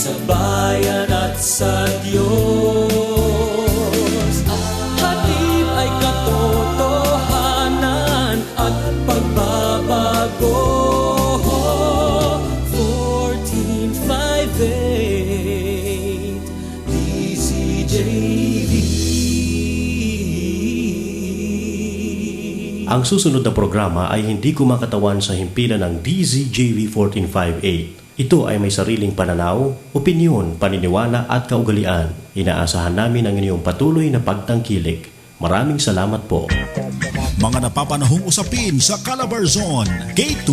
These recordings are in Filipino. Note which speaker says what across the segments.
Speaker 1: sa bayan at sa Diyos. Hatid ay katotohanan at pagbabago. 1458 DCJV.
Speaker 2: Ang susunod na programa ay hindi kumakatawan sa himpilan ng DZJV 1458. Ito ay may sariling pananaw, opinyon, paniniwala at kaugalian. Inaasahan namin ang inyong patuloy na pagtangkilik. Maraming salamat po.
Speaker 3: Mga napapanahong usapin sa Calabar Zone. K2,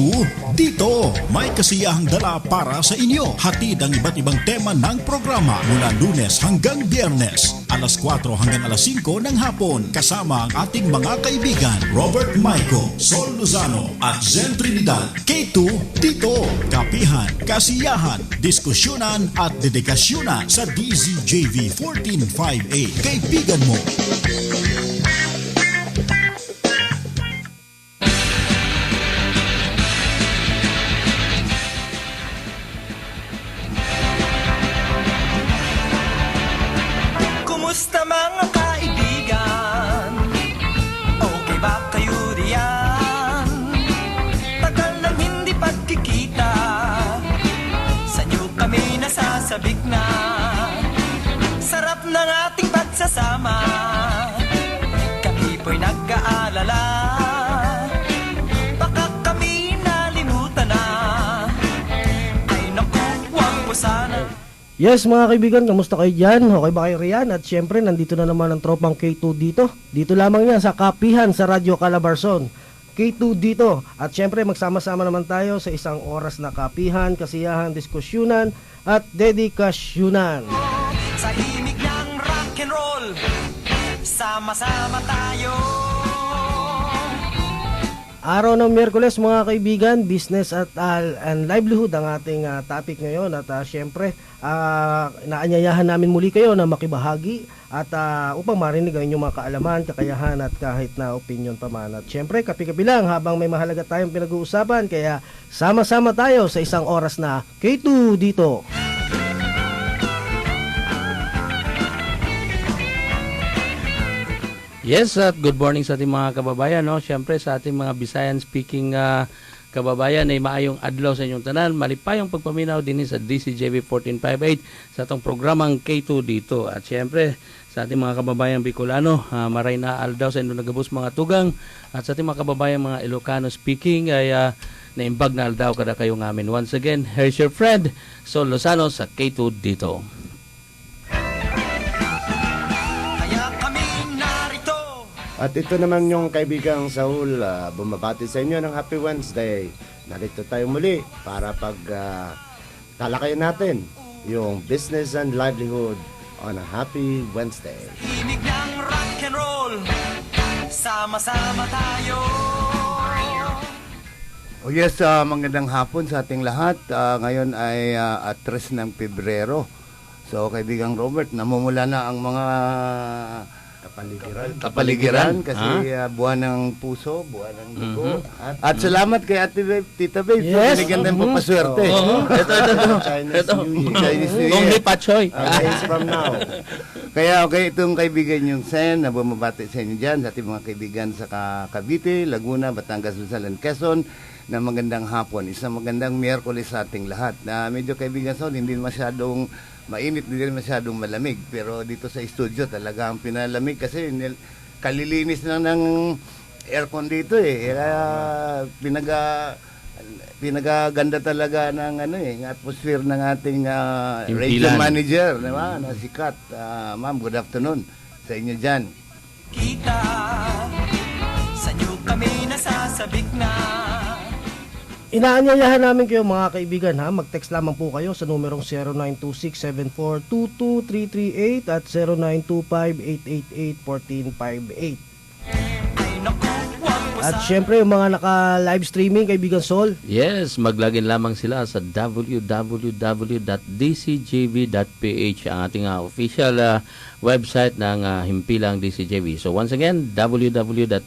Speaker 3: dito may kasiyahang dala para sa inyo. Hatid ang iba't ibang tema ng programa mula Lunes hanggang Biyernes, alas 4 hanggang alas 5 ng hapon. Kasama ang ating mga kaibigan Robert Maico, Sol Lozano at Zen Trinidad. K2, dito. Kapihan, kasiyahan, diskusyonan at dedikasyonan sa DZJV 1458. Kaibigan mo.
Speaker 4: Kumusta mga kaibigan? Okay ba kayo riyan? Tagal nang hindi pagkikita, sa inyo kami nasasabik na. Sarap ng ating pagsasama, kami po'y nag-aalala. Baka kami nalimutan na, ay naku, wag po sana.
Speaker 5: Yes mga kaibigan, kamusta kayo dyan? Okay ba kayo riyan? At syempre, nandito na naman ang tropang K2 dito. Dito lamang yan sa Kapihan sa Radyo Calabarzon. K2 dito. At syempre, magsama-sama naman tayo sa isang oras na kapihan, kasiyahan, diskusyonan at dedikasyonan.
Speaker 4: Sa himig ng rock and roll, sama-sama tayo.
Speaker 5: Araw ng Miyerkules mga kaibigan, business at and livelihood ang ating topic ngayon. At syempre, naanyayahan namin muli kayo na makibahagi at upang marinig ang inyong mga kaalaman, kakayahan at kahit na opinion pa man. At syempre, kapi-kapi lang habang may mahalaga tayong pinag-uusapan. Kaya sama-sama tayo sa isang oras na K2 dito.
Speaker 6: Yes, at good morning sa ating mga kababayan. No? Siyempre sa ating mga Visayan speaking kababayan ay maayong adlaw sa inyong tanan. Malipayong pagpaminaw din sa DCJV 1458 sa itong programang K2 dito. At siyempre sa ating mga kababayan Bicolano, maray na aldaw sa inyong nagabos mga tugang. At sa ating mga kababayan mga Ilocano speaking ay naimbag na aldaw kada kayo ngamin. Once again, here's your friend Sol Lozano sa K2 dito.
Speaker 7: At ito naman yung kaibigang Saul, bumabati sa inyo ng Happy Wednesday. Narito tayo muli para talakayan natin yung business and livelihood on a Happy Wednesday.
Speaker 4: Himig ng rock and roll, sama-sama tayo.
Speaker 8: Oh yes, magandang hapon sa ating lahat. Ngayon ay 3 ng Pebrero. So kaibigang Robert, namumula na ang mga kapaligiran kasi buwan ng puso, buwan ng dugo. At salamat kay Ate Babe, Tita Babe.
Speaker 5: Yes.
Speaker 8: Binigyan din po paswerte.
Speaker 7: Chinese New Year.
Speaker 8: Chinese New
Speaker 6: Kung
Speaker 8: Year.
Speaker 6: ni Pachoy.
Speaker 7: Days from now.
Speaker 8: Kaya okay, itong kaibigan yung Sen na bumabati sa inyo dyan, sa ating mga kaibigan sa Cavite, Laguna, Batangas, Rizal, and Quezon, na magandang hapon. Isang magandang Miyerkules sa ating lahat. Na medyo kaibigan Sol, hindi masyadong mainit, hindi rin masyadong malamig. Pero dito sa studio talaga ang pinalamig kasi kalilinis lang ng aircon dito eh. Kaya pinagaganda talaga ng ng atmosphere ng ating radio manager, diba? Na sikat. Ma'am, good afternoon sa inyo dyan.
Speaker 4: Kita, sa inyo kami nasasabik na.
Speaker 5: Inaanyayahan namin kayo mga kaibigan mag-text lamang po kayo sa numerong 0926-7422-338 at 0925-888-1458. At syempre yung mga naka-live streaming kaibigan Sol.
Speaker 6: Yes, maglagin lamang sila sa www.dcjv.ph, ang ating official website ng himpilang DCJV. So once again, www.dcjv.ph.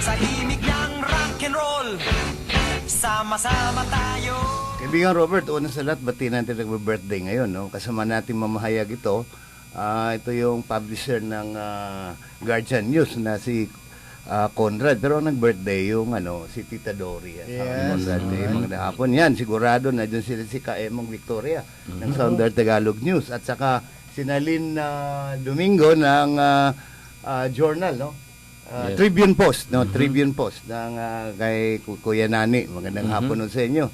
Speaker 4: Sa himig ng rock and roll, sama Sama-sama tayo.
Speaker 8: Kaibigan Robert, una sa lahat, bati natin nagbe-birthday ngayon, no? Kasama natin mamahayag ito. Ito yung publisher ng Guardian News na si Conrad. Pero ang nag-birthday yung si Tita Dory.
Speaker 5: Yes.
Speaker 8: Conrad, magandang hapon. Yan, sigurado na dyan sila si Kaemong Victoria ng Southern Tagalog News. At saka si Nalyn Domingo ng Journal, no?
Speaker 6: Yes.
Speaker 8: Tribune Post, no? Tribune Post ng kay Kuya Nani. Magandang hapon nun sa inyo.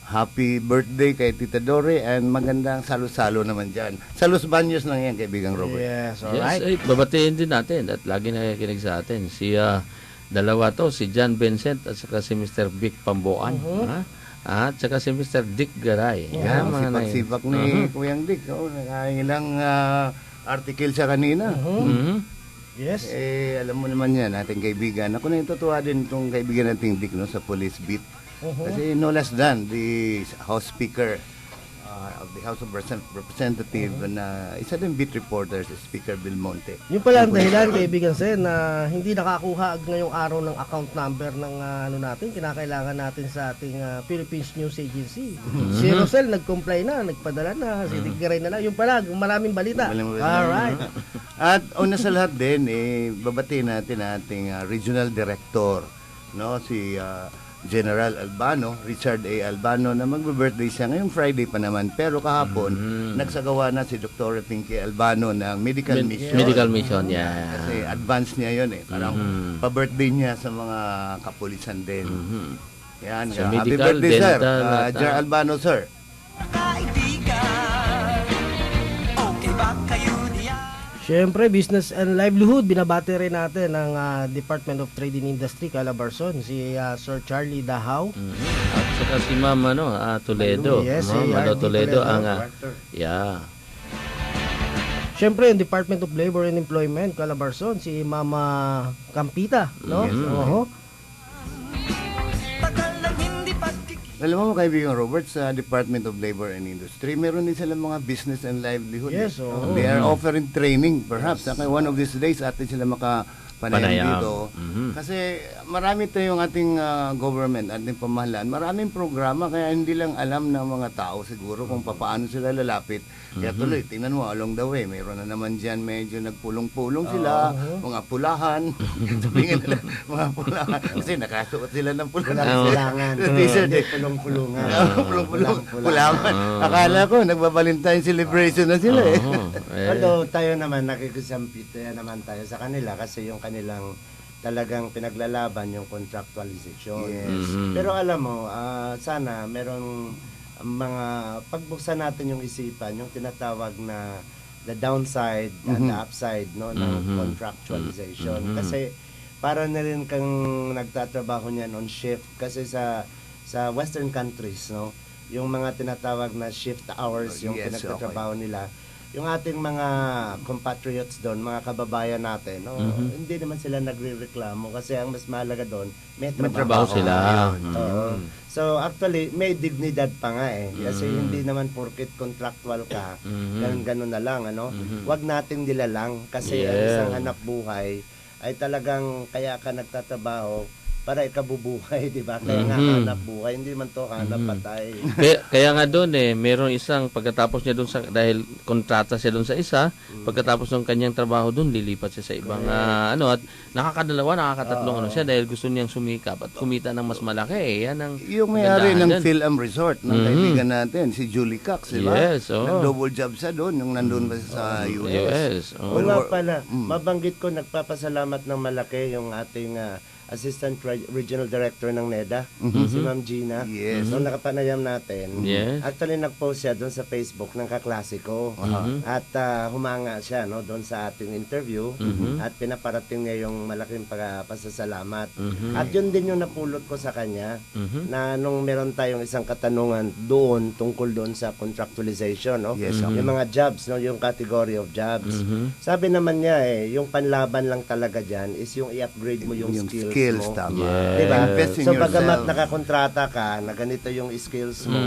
Speaker 8: Happy birthday kay Tita Dory and magandang salo-salo naman dyan. Sa Los Baños lang yan, kaibigang Robert.
Speaker 5: Yes,
Speaker 6: Yes,
Speaker 5: alright.
Speaker 6: ay, babatiin din natin at lagi nakikinig sa atin. Si dalawa to, si John Vincent at saka si Mr. Vic Pamboan. At saka si Mr. Dick Garay.
Speaker 8: Yan,
Speaker 6: mga
Speaker 8: sipak-sipak ni Kuyang Dick. Oh, nakailang article siya kanina.
Speaker 5: Yes.
Speaker 8: Alam mo naman yan, ating kaibigan. Ako na yung totoo din itong kaibigan nating Dick, no, sa police beat. Kasi no less than the House Speaker of the House of Representatives na isa din beat reporter si Speaker Belmonte.
Speaker 5: Yung pala ang dahilan, kaibigan Sen, na hindi nakakuha ngayong araw ng account number ng natin, kinakailangan natin sa ating Philippines News Agency. Si Rosel nag-comply na, nagpadala na, si Tigray na lang. Yung pala, maraming balita. Alright.
Speaker 8: At una sa lahat din, babatiin natin ating regional director, no, si General Albano, Richard A. Albano, na magbe-birthday siya ngayong Friday pa naman. Pero kahapon, nagsagawa na si Dr. Pinky Albano ng medical mission.
Speaker 6: Medical mission, yeah.
Speaker 8: Kasi advance niya yun Parang pa-birthday niya sa mga kapulisan din. Yan.
Speaker 6: So,
Speaker 8: Happy
Speaker 6: medical,
Speaker 8: birthday, sir.
Speaker 6: dental,
Speaker 8: General Albano, sir.
Speaker 4: Kaibigan, okay ba kayo diyan?
Speaker 5: Siyempre, business and livelihood, binabati rin natin ng Department of Trade and Industry, Calabarzon, si Sir Charlie Dahaw.
Speaker 6: At saka si Mama Toledo.
Speaker 5: Yes, si
Speaker 6: Mama
Speaker 5: RD
Speaker 6: Toledo
Speaker 5: Toledo.
Speaker 6: ang yeah.
Speaker 5: Siyempre, yung Department of Labor and Employment, Calabarzon, si Mama Campita, no? Oho.
Speaker 4: Tagal lang hindi pagkikita.
Speaker 8: Alam mo kaibigan Robert, sa Department of Labor and Industry, meron din silang mga business and livelihood.
Speaker 5: Yes, oo.
Speaker 8: They are offering training, perhaps. Yes. One of these days, atin sila makapanayam dito. Kasi marami tayong ating government, ating pamahalaan, maraming programa, kaya hindi lang alam ng mga tao siguro kung paano sila lalapit. Kaya tuloy, tingnan mo, along the way, mayroon na naman dyan, medyo nagpulong-pulong sila, mga pulahan, sabihin nila, mga pulahan, kasi nakasuot sila ng pulahan.
Speaker 7: Pulangan.
Speaker 8: T-shirt,
Speaker 7: Pulong-pulungan.
Speaker 8: Pulaman. Akala ko, nagba-Valentine celebration na sila
Speaker 7: Although tayo naman, nakikisampita naman tayo sa kanila kasi yung kanilang talagang pinaglalaban yung contractualization.
Speaker 8: Yes.
Speaker 7: Pero alam mo, sana merong mga pagbuksan natin yung isipan, yung tinatawag na the downside and the upside ng contractualization. Kasi para na rin kang nagtatrabaho niyan on shift kasi sa western countries, yung mga tinatawag na shift hours yung pinagtatrabaho nila. Yung ating mga compatriots doon, mga kababayan natin, hindi naman sila nagrereklamo kasi ang mas mahalaga doon, may trabaho
Speaker 6: sila.
Speaker 7: So actually, may dignidad pa nga kasi hindi naman porket contractual ka, ganun na lang, Wag nating nilalang kasi ang isang hanap buhay ay talagang kaya ka nagtatrabaho para ikabubuhay, di ba? Kaya nga hanap buhay, hindi man to hanap patay.
Speaker 6: Kaya nga doon meron isang pagkatapos niya doon dahil kontrata siya doon sa isa, pagkatapos ng kanyang trabaho doon lilipat siya sa ibang at nakakatatlong siya dahil gusto niyang sumikap at kumita ng mas malaki. Yan ang
Speaker 8: yung may-ari ng Phil-Am Resort ng kaibigan natin, si Julie Cox, di ba?
Speaker 6: Yes,
Speaker 8: Nag-double job siya doon, yung nandun pa sa US.
Speaker 6: Yes.
Speaker 7: Nga pala, mabanggit ko, nagpapasalamat ng malaki yung ating Assistant Regional Director ng NEDA, si Ma'am Gina.
Speaker 8: Yes.
Speaker 7: Nung nakapanayam natin,
Speaker 6: Yes.
Speaker 7: actually nag-post siya doon sa Facebook ng Kaklasiko. At humanga siya doon sa ating interview at pinaparating niya yung malaking pasasalamat. At yun din yung napulot ko sa kanya na nung meron tayong isang katanungan doon tungkol doon sa contractualization,
Speaker 8: Yes,
Speaker 7: yung mga jobs, yung category of jobs. Sabi naman niya yung panlaban lang talaga dyan is yung i-upgrade mo yung skills skills
Speaker 8: mo.
Speaker 7: tama.
Speaker 6: Yes.
Speaker 7: Diba?
Speaker 8: Invest in
Speaker 7: So bagamat
Speaker 8: yourself.
Speaker 7: nakakontrata ka na ganito yung skills mo,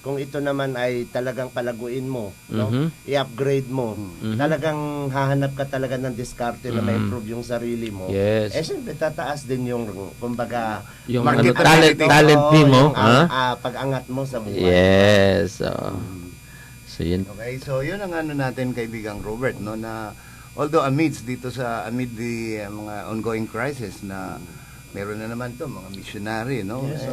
Speaker 7: kung ito naman ay talagang palaguin mo, no? I-upgrade mo, talagang hahanap ka talaga ng diskarte na ma-improve yung sarili mo.
Speaker 6: Yes.
Speaker 7: Siyempre tataas din yung kumbaga
Speaker 6: Yung
Speaker 7: market
Speaker 6: talent
Speaker 7: ability
Speaker 6: mo,
Speaker 7: yung,
Speaker 6: ha?
Speaker 7: pag-angat mo sa buhay.
Speaker 6: Yes. So yun.
Speaker 8: Okay, so yun ang ano natin kaibigang Robert, no, na although amid the mga ongoing crisis na meron na naman to mga missionary, no, so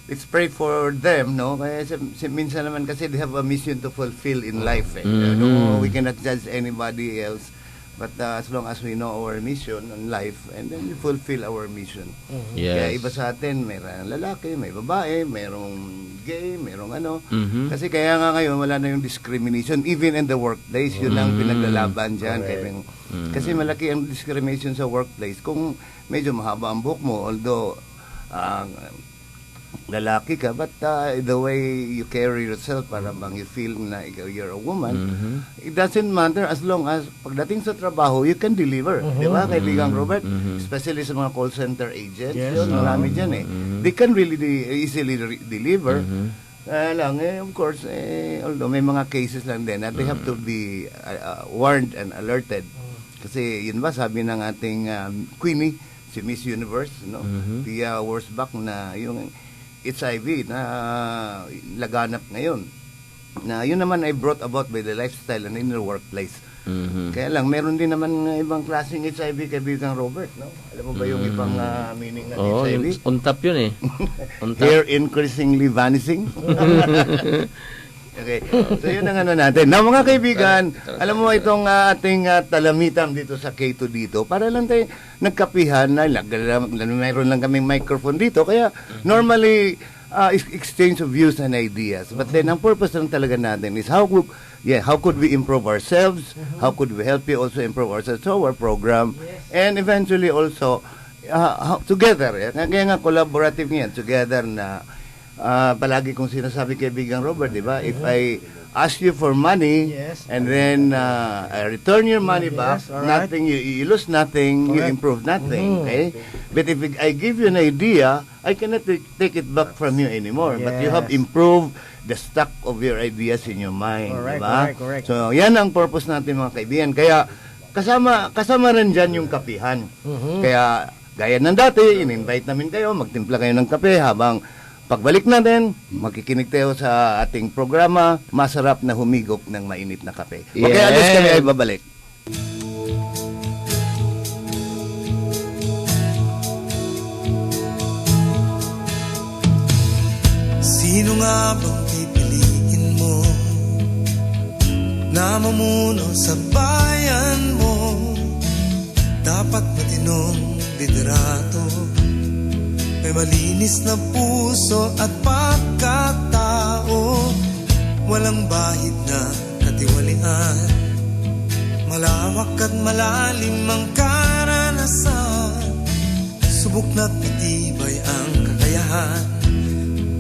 Speaker 8: let's pray for them, no, kaya minsan naman kasi they have a mission to fulfill in life, no, we cannot judge anybody else. But as long as we know our mission in life, and then we fulfill our mission.
Speaker 6: Yes.
Speaker 8: Kaya iba sa atin, mayroong lalaki, may babae, mayroong gay, mayroong ano. Kasi kaya nga ngayon, wala na yung discrimination. Even in the workplace, yun ang pinaglalaban dyan. Kasi malaki ang discrimination sa workplace. Kung medyo mahaba ang buhok mo, although lalaki ka, but the way you carry yourself, para bang you feel na you're a woman, it doesn't matter as long as pagdating sa trabaho, you can deliver. Di ba, kaibigang Robert? Especially sa mga call center agents, yun, marami dyan eh. They can really easily deliver. Lang, of course, although may mga cases lang din, they have to be warned and alerted. Kasi yun ba, sabi ng ating Queenie, si Miss Universe, no? Pia Worsbach, na yung HIV na laganap ngayon. Na yun naman ay brought about by the lifestyle and in the workplace. Kaya lang, meron din naman ibang klaseng HIV, kaibigang Robert, no? Alam mo ba yung ibang meaning ng HIV?
Speaker 6: Untap yun eh.
Speaker 8: Hair increasingly vanishing. Okay. So yun ang ano natin. Now mga kaibigan, alam mo itong ating talamitam dito sa K2 dito, para lang tayo nagkapihan na mayroon lang kaming microphone dito. Kaya normally exchange of views and ideas. But then ang purpose lang talaga natin is how could we improve ourselves? How could we help you also improve ourselves to our program? And eventually also together. Kaya nga collaborative yan, together na palagi kong sinasabi kaibigang Robert, di ba? If I ask you for money, and then I return your money back, nothing, you lose nothing, you improve nothing, okay? But if I give you an idea, I cannot take it back from you anymore. But you have improved the stock of your ideas in your mind, di ba? So, yan ang purpose natin mga kaibigan. Kaya, kasama rin dyan yung kapihan. Kaya, gaya ng dati, in-invite namin kayo, magtimpla kayo ng kape habang pagbalik natin, makikinig tayo sa ating programa, masarap na humigop ng mainit na kape. Okay, alis kami ay babalik.
Speaker 4: Sino nga bang pipiliin mo na mamuno sa bayan mo? Dapat matinong liderato, may malinis na puso at pagkatao, walang bahid na katiwalian, malawak at malalim ang karanasan, subok na't matibay ang kakayahan,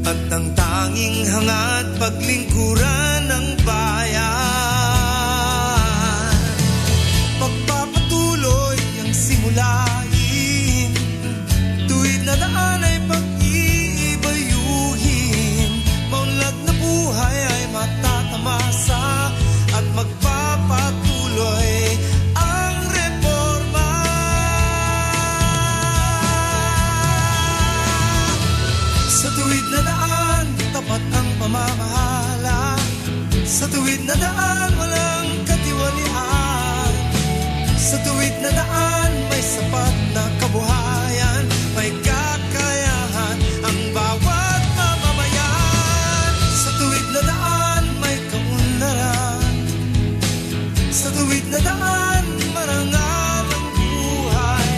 Speaker 4: at ang tanging hangad paglingkuran ng bayan. Pagpapatuloy ang simulain, tuwid na daan ay pag-iibayuhin, maunlad na buhay ay matatamasa, at magpapatuloy ang reforma. Sa tuwid na daan, tapat ang pamamahala, sa tuwid na daan, walang katiwalian, sa tuwid na daan, may sapat na kabuhayan, may kakayahan ang bawat mamamayan. Sa tuwid na daan, may kaunlaran, sa tuwid na daan, marangal ang buhay,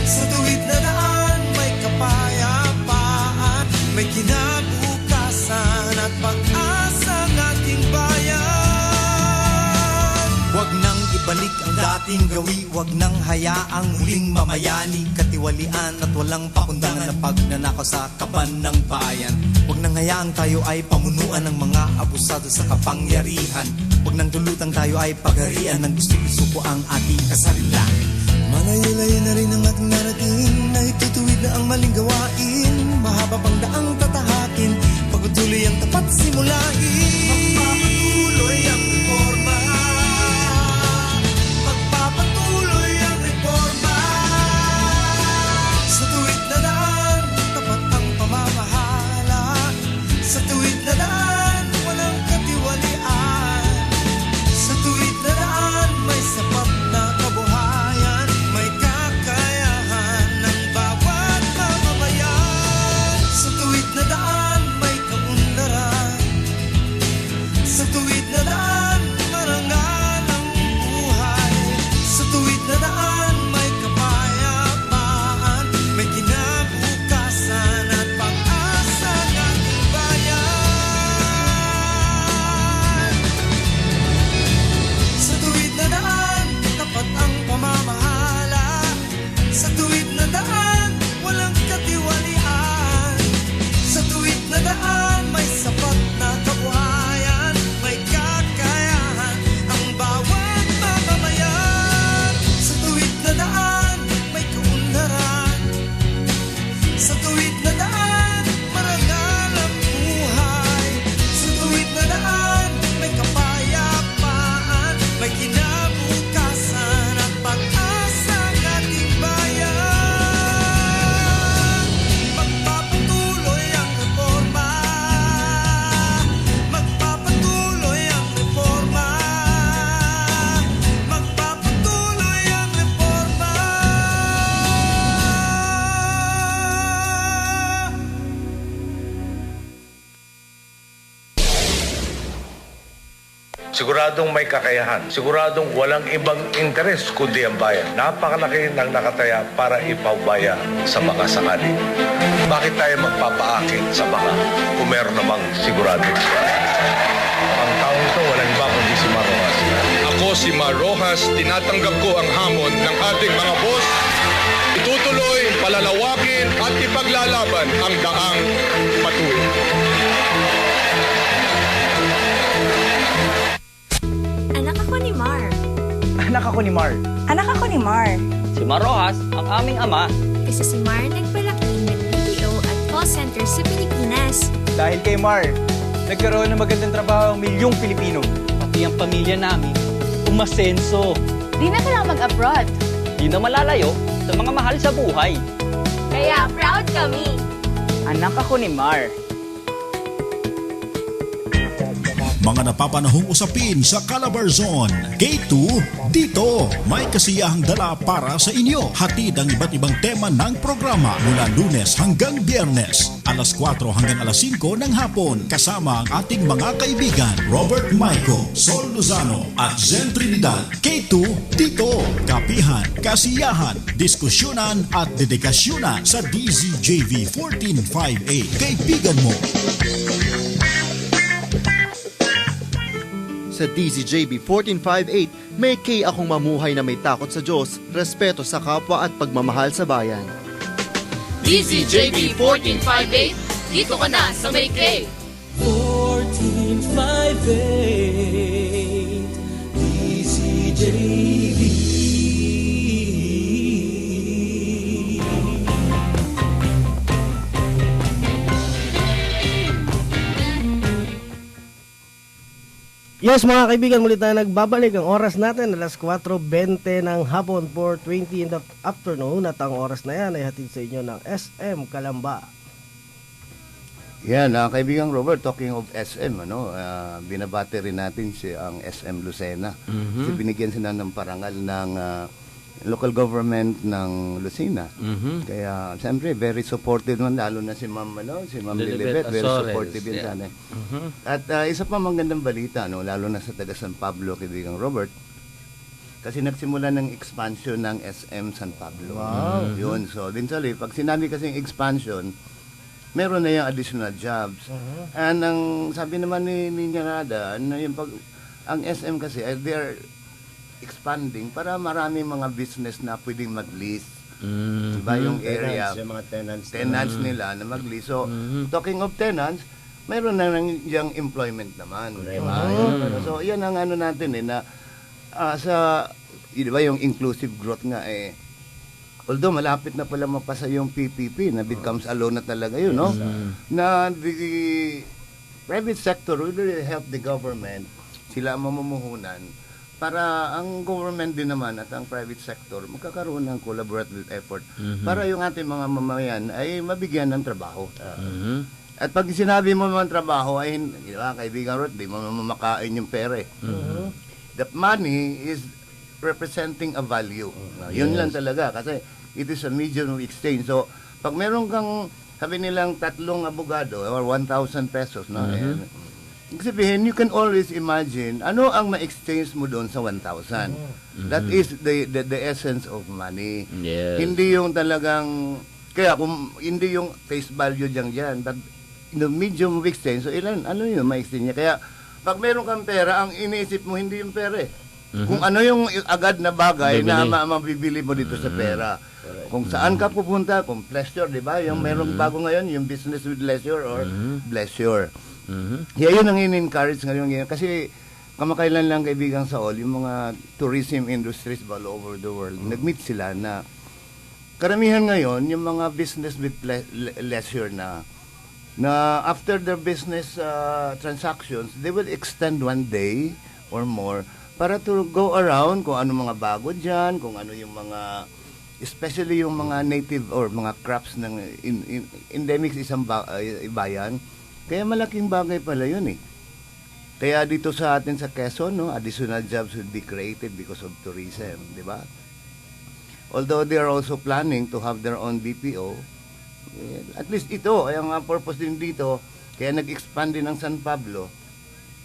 Speaker 4: sa tuwid na daan, may kapayapaan, may kinabukasan at pag-asa ng ating bayan. Huwag nang ibalik ang dating gawi, huwag nang hayaang muling mamayani, katiwalian at walang pakundangan na pagnanakaw sa kaban ng bayan. Huwag nang hayaang tayo ay pamunuan ng mga abusado sa kapangyarihan. Huwag nang dulutang tayo ay pagharian ng gusto-gusto ang ating kasarilan. Malayo-layo na rin ang ating narating, ay tutuwid na ang maling gawain. Mahaba pang daang tatahakin, pagpatuloy ang tapat simulain. Magpapatuloy ang reforma, magpapatuloy ang reforma. Sa tuwid na daan, tapat ang pamamahala. Sa tuwid na daan, walang katiwalian. Sa tuwid na daan, may sapat na kabuhayan. May kakayahan ng bawat mamamayan. Sa tuwid na daan, may kaunlaran. Sa tuwid na daan, marangal ang buhay. Sa tuwid na daan, may kapayapaan. May kinabukasan at pag-asa ng bayan. Sa tuwid na daan, tapat ang pamamahala. Sa tuwid na daan, walang katiwalian. Sa tuwid na daan, may sapat na kabuhayan. May kakayahan ang bawat mamamayan. Sa tuwid na daan, may kaunlaran. Sa tuwid na daan, marangal ang buhay. Sa tuwid na daan, may kapayapaan. May kinabukasan at pag-asa ng ating bayan. Magpapatuloy ang reforma, magpapatuloy ang reforma, magpapatuloy ang reforma.
Speaker 9: Siguradong may kakayahan. Siguradong walang ibang interes kundi ang bayan. Napakalaki ng nakataya para ipabaya sa mga sakali. Bakit tayo magpapaakit sa mga kung meron namang sigurado? Ang taong ito walang iba kundi si Marojas.
Speaker 10: Ako si Mar Rojas, tinatanggap ko ang hamon ng ating mga boss. Itutuloy, palalawakin at ipaglalaban ang daang patuloy.
Speaker 11: Anak ako ni Mar.
Speaker 4: Anak ako ni Mar.
Speaker 11: Anak ako ni Mar.
Speaker 12: Si Marojas, ang aming ama.
Speaker 11: Kasi si Mar nagpalaki ng BPO at call center sa Pilipinas.
Speaker 4: Dahil kay Mar, nagkaroon ng magandang trabaho ang milyong Pilipino.
Speaker 12: Pati ang pamilya namin, umasenso.
Speaker 11: Di na kailangan mag-abroad.
Speaker 12: Di na malalayo sa mga mahal sa buhay.
Speaker 11: Kaya proud kami.
Speaker 12: Anak ako ni Mar.
Speaker 3: Mga napapanahong usapin sa Calabarzon. K2, dito may kasiyahang dala para sa inyo. Hatid ang iba't ibang tema ng programa mula Lunes hanggang Biyernes, alas 4 hanggang alas 5 ng hapon. Kasama ang ating mga kaibigan Robert Maico, Sol Lozano at Zen Trinidad. K2, dito. Kapihan, kasiyahan, diskusyonan at dedikasyonan sa DZJV 1458. Kaibigan mo.
Speaker 13: Sa DZJB 1458, may kay akong mamuhay na may takot sa Diyos, respeto sa kapwa at pagmamahal sa bayan.
Speaker 14: DZJB 1458, dito ka na sa may K.
Speaker 1: 1458 DZJV.
Speaker 5: Yes mga kaibigan, muli tayo nagbabalik. Ang oras natin alas 4:20 ng hapon, 4:20 in the afternoon. At ang oras na yan ay hatid sa inyo ng SM Kalamba.
Speaker 8: Yan, kaibigang Robert, talking of SM, binabati rin natin ang SM Lucena. Kasi binigyan sila ng parangal ng local government ng Lucena. Kaya, siyempre, very supportive naman, lalo na si Ma'am Lilibet, very supportive yun sana. At isa pa magandang balita, lalo na sa taga San Pablo, kaibigang Robert, kasi nagsimula ng expansion ng SM San Pablo.
Speaker 5: Wow.
Speaker 8: Yun, so, eventually, pag sinabi kasing expansion, meron na yung additional jobs. And ang sabi naman ni Narada, ang SM kasi, they are expanding para marami mga business na pwedeng mag-lease. Diba yung area?
Speaker 7: Tenants, yung mga
Speaker 8: tenants nila na mag-lease. So, talking of tenants, mayroon na yung employment naman. Diba? So, yan ang ano natin na sa, diba yung inclusive growth nga although malapit na pala mapasa yung PPP na becomes a law na talaga yun, no? Na the private sector will really help the government, sila ang mamumuhunan, para ang government din naman at ang private sector magkakaroon ng collaborative effort para yung ating mga mamamayan ay mabigyan ng trabaho. At pag sinabi mo naman trabaho ay, di ba, kaibigan Ruth, di mo mamakain yung pera eh. The money is representing a value. Yun lang talaga kasi it is a medium of exchange. So, pag meron kang, sabi nilang 3 abogado or 1,000 pesos, no? Ibig sabihin, you can always imagine ano ang ma-exchange mo doon sa 1,000. That is the essence of money.
Speaker 6: Yes.
Speaker 8: Hindi yung talagang, kaya kung hindi yung face value dyan, but in the medium of exchange, so ilan, ano yun ma-exchange niya? Kaya, pag meron kang pera, ang iniisip mo hindi yung pera eh. Kung ano yung agad na bagay na mabibili mo dito sa pera. Kung saan ka pupunta, kung pleasure, di ba? Yung merong bago ngayon, yung business with leisure or pleasure. Yeah, yun ang in-encourage ngayon. Kasi kamakailan lang kaibigan sa all, yung mga tourism industries all over the world, nag-meet sila na karamihan ngayon, yung mga business with leisure na after their business transactions, they will extend 1 day or more para to go around kung ano mga bago dyan, kung ano yung mga, especially yung mga native or mga crops ng endemic sa isang bayan. Kaya malaking bagay pala yun eh. Kaya dito sa atin sa Quezon, no, additional jobs will be created because of tourism, di ba? Although they are also planning to have their own BPO, at least ito, ay ang purpose din dito, kaya nag-expand din ang San Pablo.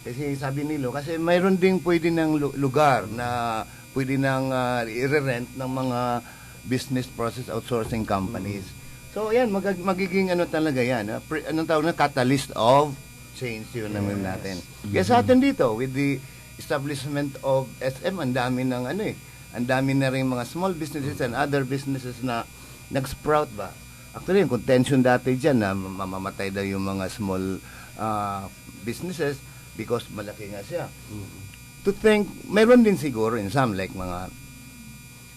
Speaker 8: Kasi sabi nila, kasi mayroon ding pwede ng lugar na pwede nang i-rent ng mga business process outsourcing companies. So, yan, magiging ano talaga yan. Anong tawag na? Catalyst of change yun naman natin. Kaya sa atin dito, with the establishment of SM, ang dami ng ano eh. Ang dami na rin mga small businesses and other businesses na nag-sprout ba. Actually, yung contention dati dyan na mamamatay daw yung mga small businesses because malaki nga siya. To think, mayroon din siguro in some like mga,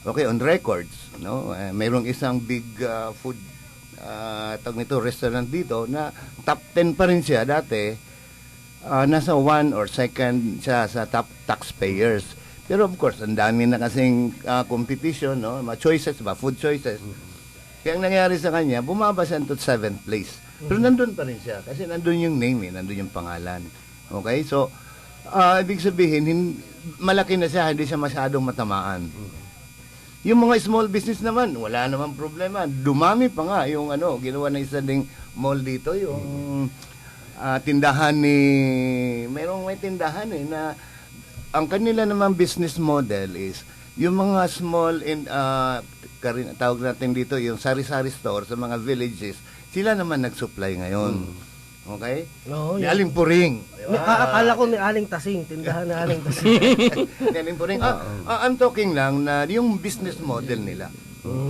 Speaker 8: okay, on records, no? Mayroong isang big food tawag nito, restaurant dito na top 10 pa rin siya dati, nasa 1 or 2nd siya sa top taxpayers. Pero of course, ang dami na kasing competition, no? Mga choices ba, food choices. Kaya ang nangyari sa kanya, bumaba siya to 7th place. Pero nandun pa rin siya kasi nandun yung name, nandun yung pangalan. Okay? So, ibig sabihin, malaki na siya, hindi siya masyadong matamaan. Yung mga small business naman, wala namang problema. Dumami pa nga yung ano, ginawa na isa ding mall dito, yung tindahan may tindahan na ang kanila namang business model is yung mga small tawag natin dito, yung sari-sari store sa mga villages, sila naman nag-supply ngayon. Okay?
Speaker 5: No,
Speaker 8: ni Aling Puring.
Speaker 5: Akala ko ni Aling Tasing, tindahan ni Aling Tasing.
Speaker 8: Ni Aling Puring. I'm talking lang na yung business model nila.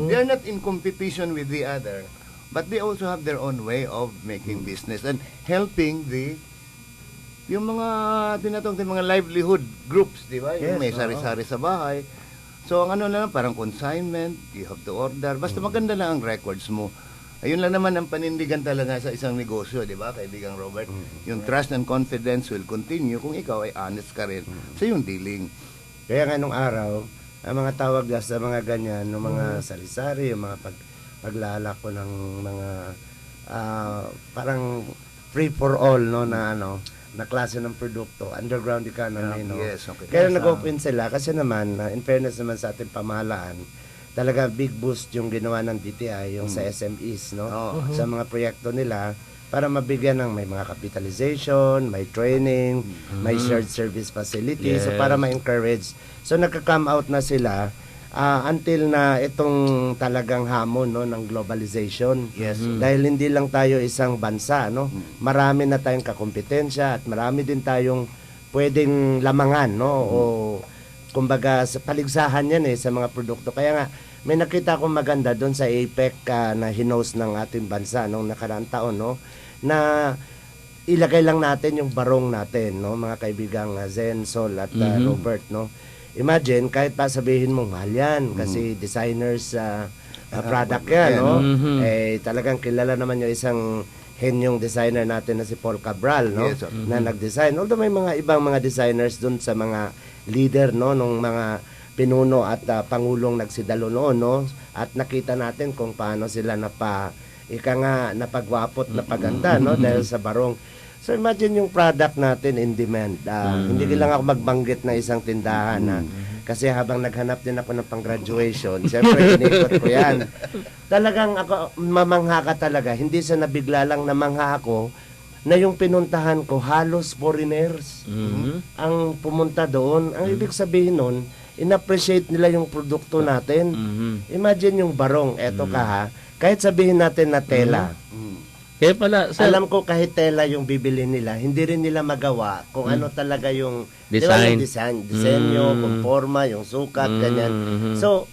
Speaker 8: They are not in competition with the other, but they also have their own way of making business and helping yung mga tinatawag ng mga livelihood groups, di ba? Yung may sari-sari sa bahay. So, ang ano lang, parang consignment, you have to order. Basta maganda lang ang records mo. Ayun lang naman ang panindigan talaga sa isang negosyo, di ba, kaibigang Robert? Yung trust and confidence will continue kung ikaw ay honest ka rin sa yung dealing.
Speaker 7: Kaya nga nung araw, ang mga tawag sa mga ganyan, ng mga sari-sari, yung mga paglalako ng mga parang free for all, no, na klase ng produkto, underground economy, no?
Speaker 8: Yes, okay.
Speaker 7: Kaya nag-open sila kasi naman, in fairness naman sa ating pamahalaan, talaga big boost yung ginawa ng DTI yung sa SMEs, no? Sa mga proyekto nila para mabigyan ng may mga capitalization, may training, may shared service facilities, so para ma-encourage. So nagka-come out na sila until na itong talagang hamon, no, ng globalization.
Speaker 8: Yes.
Speaker 7: Dahil hindi lang tayo isang bansa, no? Marami na tayong kakompetensya at marami din tayong pwedeng lamangan, no? O kumbaga sa paligsahan yan sa mga produkto. Kaya nga may nakita akong maganda doon sa APEC na hinost ng ating bansa nung nakaraang taon, no, na ilagay lang natin yung barong natin, no, mga kaibigang Zen, Sol at Robert, no. Imagine kahit pa sabihin mong mahal yan kasi designers product yan, no? Eh, talagang kilala naman yung isang henyong designer natin na si Paul Cabral, no?
Speaker 8: Yes, sir.
Speaker 7: Na nag-design. Although may mga ibang mga designers dun sa mga leader, no? Nung mga pinuno at pangulong nagsidalo noon, no? At nakita natin kung paano sila napagwapot, napaganda, no? Dahil sa barong. So imagine yung product natin in demand. Hindi lang ako magbanggit na isang tindahan na kasi habang naghanap din ako ng pang-graduation, siyempre inikot ko yan. Talagang ako, mamangha ka talaga. Hindi sa nabigla lang namangha ako na yung pinuntahan ko, halos foreigners ang pumunta doon. Ang ibig sabihin nun, in-appreciate nila yung produkto natin. Imagine yung barong, eto ka ha, kahit sabihin natin na tela.
Speaker 6: Kaya pala,
Speaker 7: alam ko kahit tela yung bibili nila, hindi rin nila magawa kung ano talaga yung
Speaker 6: design.
Speaker 7: Yung disenyo, kung forma, yung sukat, ganyan. So,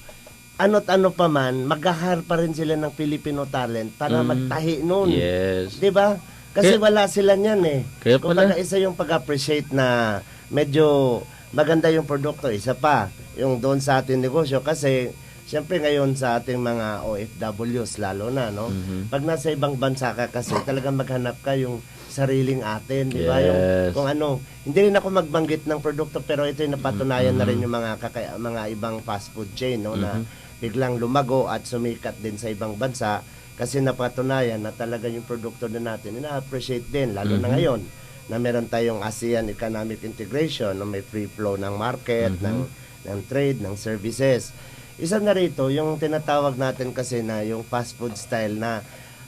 Speaker 7: ano't ano pa man, maghahar pa rin sila ng Filipino talent para magtahi noon.
Speaker 6: Yes.
Speaker 7: 'Di ba? Kasi wala sila niyan eh.
Speaker 6: Kaya pala,
Speaker 7: Kumbaga isa yung pag-appreciate na medyo maganda yung produkto, isa pa yung doon sa ating negosyo kasi siyempre ngayon sa ating mga OFWs lalo na, no? Pag nasa ibang bansa ka kasi talagang maghanap ka yung sariling atin, di ba? Yung kung ano, hindi rin ako magbanggit ng produkto pero ito yung napatunayan na rin yung mga ibang fast food chain, no, na biglang lumago at sumikat din sa ibang bansa kasi napatunayan na talaga yung produkto na natin ina-appreciate din lalo na ngayon na meron tayong ASEAN Economic Integration, na may free flow ng market, ng trade, ng services. Isa na rito, yung tinatawag natin kasi na yung fast food style na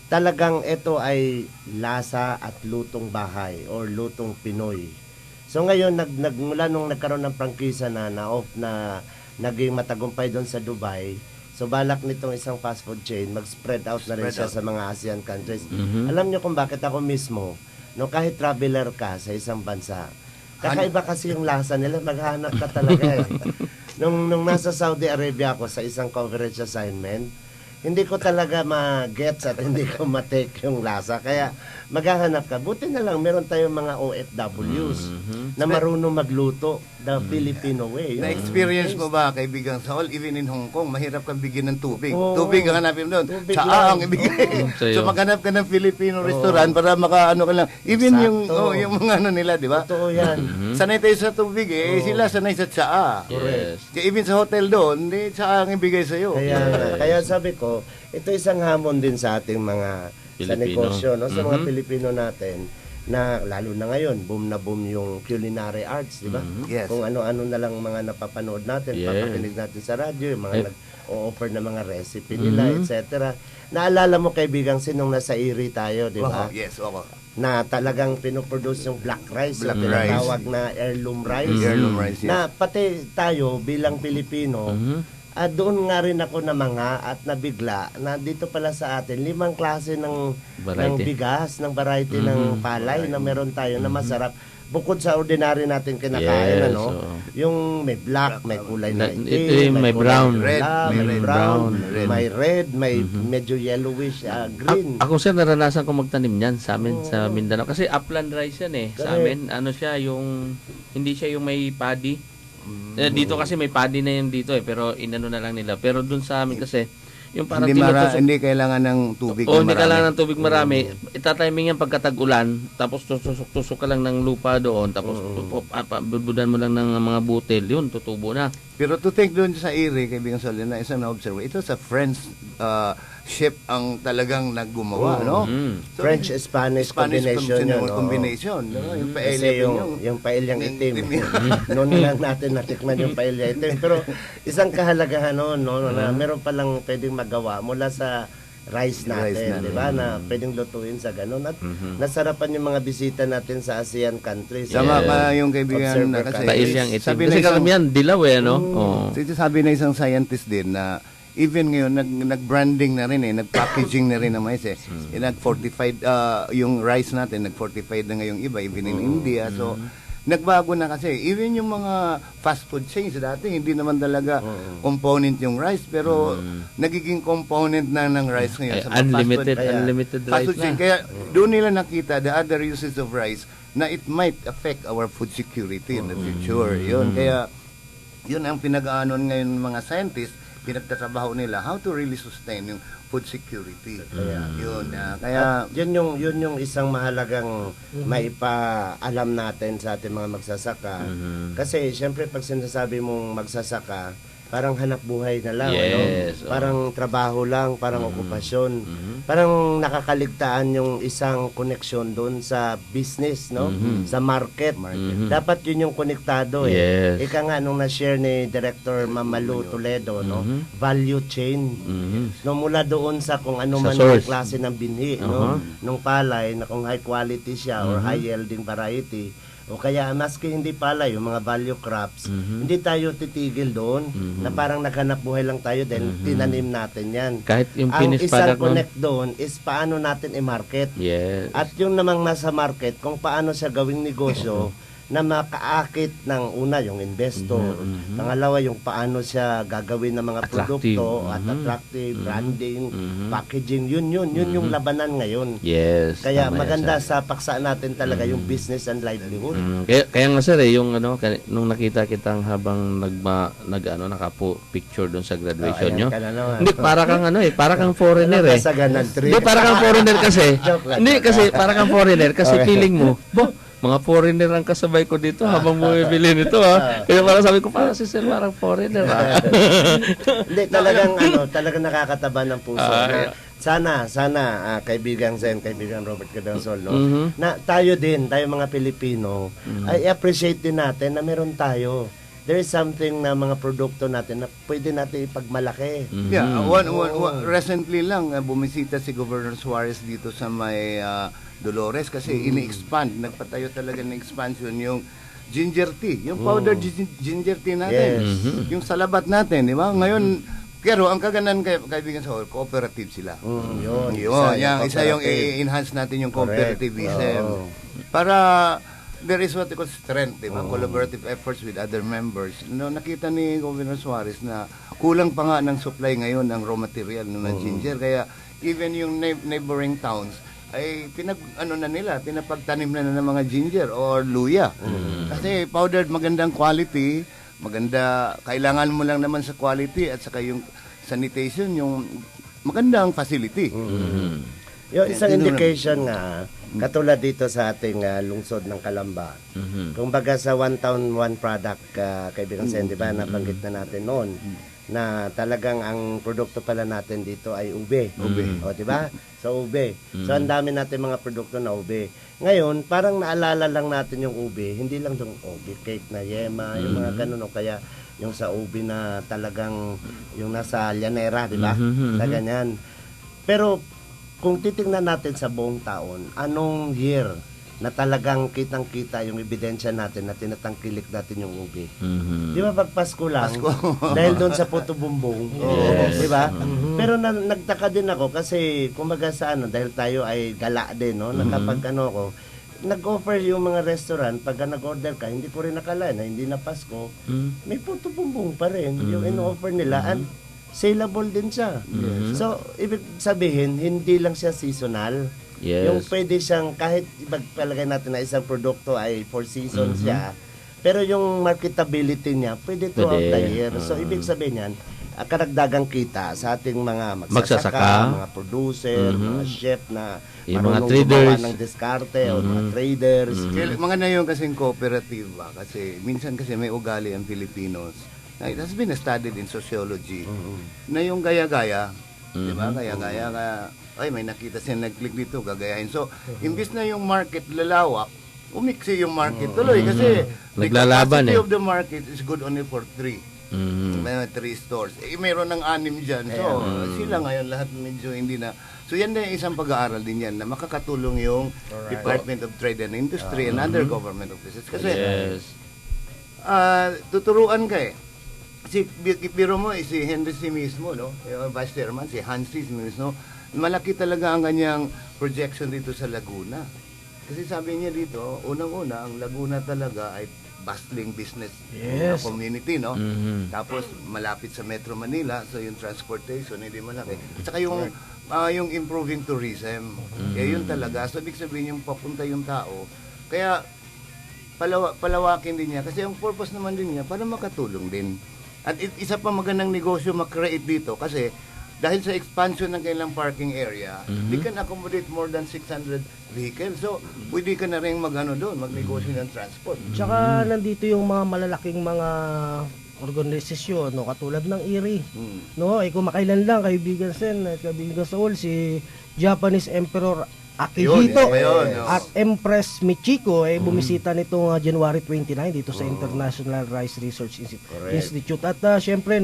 Speaker 7: talagang ito ay lasa at lutong bahay or lutong Pinoy. So ngayon, mula nung nagkaroon ng prangkisa na naging matagumpay doon sa Dubai, so balak nitong isang fast food chain, mag-spread out na rin siya sa mga ASEAN countries. Alam niyo kung bakit ako mismo, no, kahit traveler ka sa isang bansa, kakaiba kasi yung lasa nila, maghanap ka talaga eh. Nung nasa Saudi Arabia ako sa isang coverage assignment, hindi ko talaga ma-gets at hindi ko ma-take yung lasa. Kaya maghahanap ka. Buti na lang meron tayong mga OFWs na marunong magluto the Filipino way.
Speaker 8: Na-experience mo ba, kaibigang Saul, even in Hong Kong, mahirap kang bigyan ng tubig.
Speaker 7: Oo.
Speaker 8: Tubig ang hanapin doon.
Speaker 7: Tubig
Speaker 8: Tsaa ang
Speaker 7: lang.
Speaker 8: ibigay.
Speaker 6: Sa'yo.
Speaker 8: So maghanap ka ng Filipino restaurant para makaano ka lang. Even
Speaker 7: Sakto.
Speaker 8: yung mga ano nila, di ba?
Speaker 7: Totoo yan.
Speaker 8: Sanay tayo sa tubig sila sanay sa tsaa.
Speaker 6: Yes.
Speaker 8: Kaya even sa hotel doon, hindi tsaa ang ibigay sa'yo.
Speaker 7: Kaya sabi ko, ito isang hamon din sa ating mga sa
Speaker 6: Pilipino.
Speaker 7: negosyo, no? Sa mga Pilipino natin na lalo na ngayon, boom na boom yung culinary arts, di ba?
Speaker 8: Yes.
Speaker 7: Kung ano-ano na lang mga napapanood natin,
Speaker 6: Yes.
Speaker 7: papakinig natin sa radyo, yung mga nag-o-offer na mga recipe nila, etc. Naalala mo kaibigang sinong nasa Erie tayo, di ba?
Speaker 8: Yes, oo.
Speaker 7: Na talagang pinoproduce yung black rice,
Speaker 8: Black
Speaker 7: yung
Speaker 8: rice.
Speaker 7: tinatawag na heirloom rice.
Speaker 8: Heirloom rice, yes.
Speaker 7: Na pati tayo bilang Pilipino, doon nga rin ako namanga at nabigla na dito pala sa atin 5 klase ng bigas, ng variety ng palay na meron tayo na masarap. Bukod sa ordinary natin kinakain, yung may black, may kulay na itim,
Speaker 6: may brown,
Speaker 7: red, may brown,
Speaker 6: red.
Speaker 7: may red, may medyo yellowish, green.
Speaker 6: Ako sir, naranasan ko magtanim niyan sa amin sa Mindanao. Kasi upland rice yan eh. Sa amin, ano siya, yung hindi siya yung may paddy. Dito kasi may paddy na yun dito eh, pero inano na lang nila. Pero dun sa amin kasi, yung parang
Speaker 8: hindi kailangan ng tubig
Speaker 6: hindi kailangan ng tubig marami. Itatiming yan pagkatag-ulan, tapos tusok-tusok ka lang ng lupa doon, tapos bubudan mo lang ng mga butil, yun, tutubo na.
Speaker 8: Pero to think doon sa Erie, kaibigan Sol, na isang na-observe, ito sa French ship ang talagang naggumawa, no? So,
Speaker 7: French-Spanish combination yun.
Speaker 8: Combination, no? Yung paella
Speaker 7: Kasi yung paelyang itim. Noon lang natin natikman yung paella itim. Pero isang kahalagahan noon, na meron palang pwedeng magawa mula sa rice natin, di ba? Na pwedeng lutuin sa ganun. At nasarapan yung mga bisita natin sa ASEAN countries.
Speaker 8: Sama ka yung kaibigan na kasi
Speaker 6: paelyang itim. Kasi karamihan, dilaw eh, no?
Speaker 8: Sabi na isang scientist din na even ngayon, nag-branding na rin nag-packaging na rin ng mais nag-fortified, yung rice natin, nag-fortified na ngayong iba, even in India. So, nagbago na kasi. Even yung mga fast food chains dati, hindi naman talaga component yung rice, pero nagiging component na ng rice ngayon. Sa
Speaker 6: Unlimited
Speaker 8: fast
Speaker 6: rice
Speaker 8: food chain.
Speaker 6: na.
Speaker 8: Kaya doon nila nakita the other uses of rice na it might affect our food security in the future. Yun. Kaya, yun ang pinag-aanon ngayon ng mga scientists. pinagtatrabaho nila, how to really sustain yung food security. Yun.
Speaker 7: Kaya yun yung isang mahalagang maipaalam natin sa ating mga magsasaka. Kasi syempre pag sinasabi mong magsasaka, parang hanap buhay na lang,
Speaker 6: Yes,
Speaker 7: parang trabaho lang, parang okupasyon. Parang nakakaligtaan yung isang koneksyon doon sa business, no? Sa market. Dapat yun yung konektado
Speaker 6: Yes.
Speaker 7: Ika nga nung na-share ni Director Mamalu Toledo, no? Value chain. No, mula doon sa kung ano
Speaker 6: Sa
Speaker 7: man
Speaker 6: source.
Speaker 7: yung klase ng binhi, no? Nung palay na kung high quality siya or high yielding variety, o kaya maski hindi pala yung mga value crops, hindi tayo titigil doon na parang naghanap buhay lang tayo dahil tinanim natin yan.
Speaker 6: Kahit yung
Speaker 7: Ang
Speaker 6: finished
Speaker 7: isang
Speaker 6: product nun.
Speaker 7: connect doon is paano natin i-market.
Speaker 6: Yes.
Speaker 7: At yung namang nasa market, kung paano siya gawing negosyo na makaakit ng una yung investor, pangalawa yung paano siya gagawin ng mga
Speaker 6: Attractive.
Speaker 7: produkto at attractive, branding, packaging, yun yung labanan ngayon.
Speaker 6: Yes.
Speaker 7: Kaya
Speaker 6: tama yan,
Speaker 7: maganda
Speaker 6: sir.
Speaker 7: sa paksa natin talaga yung business and livelihood.
Speaker 6: Kaya nga sir yung nung nakita kitang habang nakapo picture doon sa graduation nyo. Hindi para kang para kang foreigner eh. Hindi para kang foreigner kasi. Hindi kasi para kang foreigner kasi feeling mo, mga foreigner ang kasabay ko dito habang bumibili nito Kaya parang sabi ko parang si sir parang foreigner
Speaker 7: Hindi talagang nakakataba ng puso. Sana kaibigan Zen, kaibigan Robert Cadensol, no? Na tayo mga Pilipino, ay appreciate din natin na meron tayo. There is something na mga produkto natin na pwede natin ipagmalaki.
Speaker 8: Recently lang, bumisita si Governor Suarez dito sa may Dolores kasi ini-expand, nagpatayo talaga ng expansion yung ginger tea, yung powdered ginger tea natin. Yung salabat natin, di ba? Ngayon, pero ang kaganan kaibigan sa cooperative sila. Isa yung i-enhance natin yung cooperativism. Para there is what we call strength, di ba? Collaborative efforts with other members. No, nakita ni Governor Suarez na kulang pa nga ng supply ngayon ng raw material ng ginger. Kaya even yung neighboring towns ay pinapagtanim na ng mga ginger or luya. Kasi powdered magandang quality, kailangan mo lang naman sa quality at saka yung sanitation, yung magandang facility.
Speaker 7: Yung isang indication nga, katulad dito sa ating lungsod ng Calamba, kung baga sa one town, one product, kaibigan Sen, di ba, nabanggit na natin noon, na talagang ang produkto pala natin dito ay ube. O, di ba? So, ube. So, ang dami natin mga produkto na ube. Ngayon, parang naalala lang natin yung ube, hindi lang yung ube cake na yema, yung mga ganun, o kaya yung sa ube na talagang yung nasa llanera, di ba? Na ganyan. Pero, kung titingnan natin sa buong taon, anong year na talagang kitang-kita yung ebidensya natin na tinatangkilik natin yung ube. Di ba pag Pasko lang? Dahil doon sa puto bumbong. Di ba? Pero nagtaka din ako kasi kumbaga sa dahil tayo ay gala din, no? Na kapag nag-offer yung mga restaurant, pag nag-order ka, hindi ko rin nakala na hindi na Pasko, may puto bumbong pa rin yung in-offer nila and saleable din siya. So, ibig sabihin, hindi lang siya seasonal.
Speaker 6: Yes.
Speaker 7: Yung pwede siyang, kahit ipagpalagay natin na isang produkto ay for season siya, pero yung marketability niya, pwede throughout the year. So, ibig sabihin yan, karagdagang kita sa ating mga magsasaka, mga producer, mga chef na
Speaker 6: yung mga
Speaker 7: marunong
Speaker 6: traders
Speaker 7: gumawa ng diskarte o mga traders.
Speaker 8: Mga na yung kasing cooperative ba? Kasi minsan kasi may ugali ang Filipinos. It has been studied in sociology na yung gaya-gaya, di ba? Gaya-gaya ay may nakita siya nag-click dito, gagayahin. So, imbis na yung market lalawak, umiksi yung market tuloy kasi
Speaker 6: naglalaban
Speaker 8: the capacity of the market is good only for 3. May 3 stores. Mayroon ng 6 dyan. So, sila ngayon lahat medyo hindi na. So, yan na isang pag-aaral din yan na makakatulong yung Department of Trade and Industry and other government offices. Kasi, tuturuan ka Si biro mo, si Henry C. mismo, no? Yung Vice Chairman, si Hans C. mismo, malaki talaga ang kanyang projection dito sa Laguna. Kasi sabi niya dito, unang-una, ang Laguna talaga ay bustling business community, no? Tapos, malapit sa Metro Manila, so yung transportation, hindi malaki. At saka yung improving tourism. Kaya yun talaga. So, ibig sabihin yung papunta yung tao. Kaya, palawakin din niya. Kasi yung purpose naman din niya, para makatulong din. At isa pa magandang negosyo mag-create dito kasi dahil sa expansion ng kanilang parking area, they can accommodate more than 600 vehicles. So, pwede ka na rin doon, magnegosyo ng transport.
Speaker 5: Tsaka nandito yung mga malalaking mga organisasyon, no, katulad ng IRI. No, kung makailan lang, kaibigan Sen at kaibigan Saul, si Japanese Emperor Akihito
Speaker 8: yun.
Speaker 5: at Empress Michiko bumisita nitong January 29 dito sa International Rice Research Institute. At syempre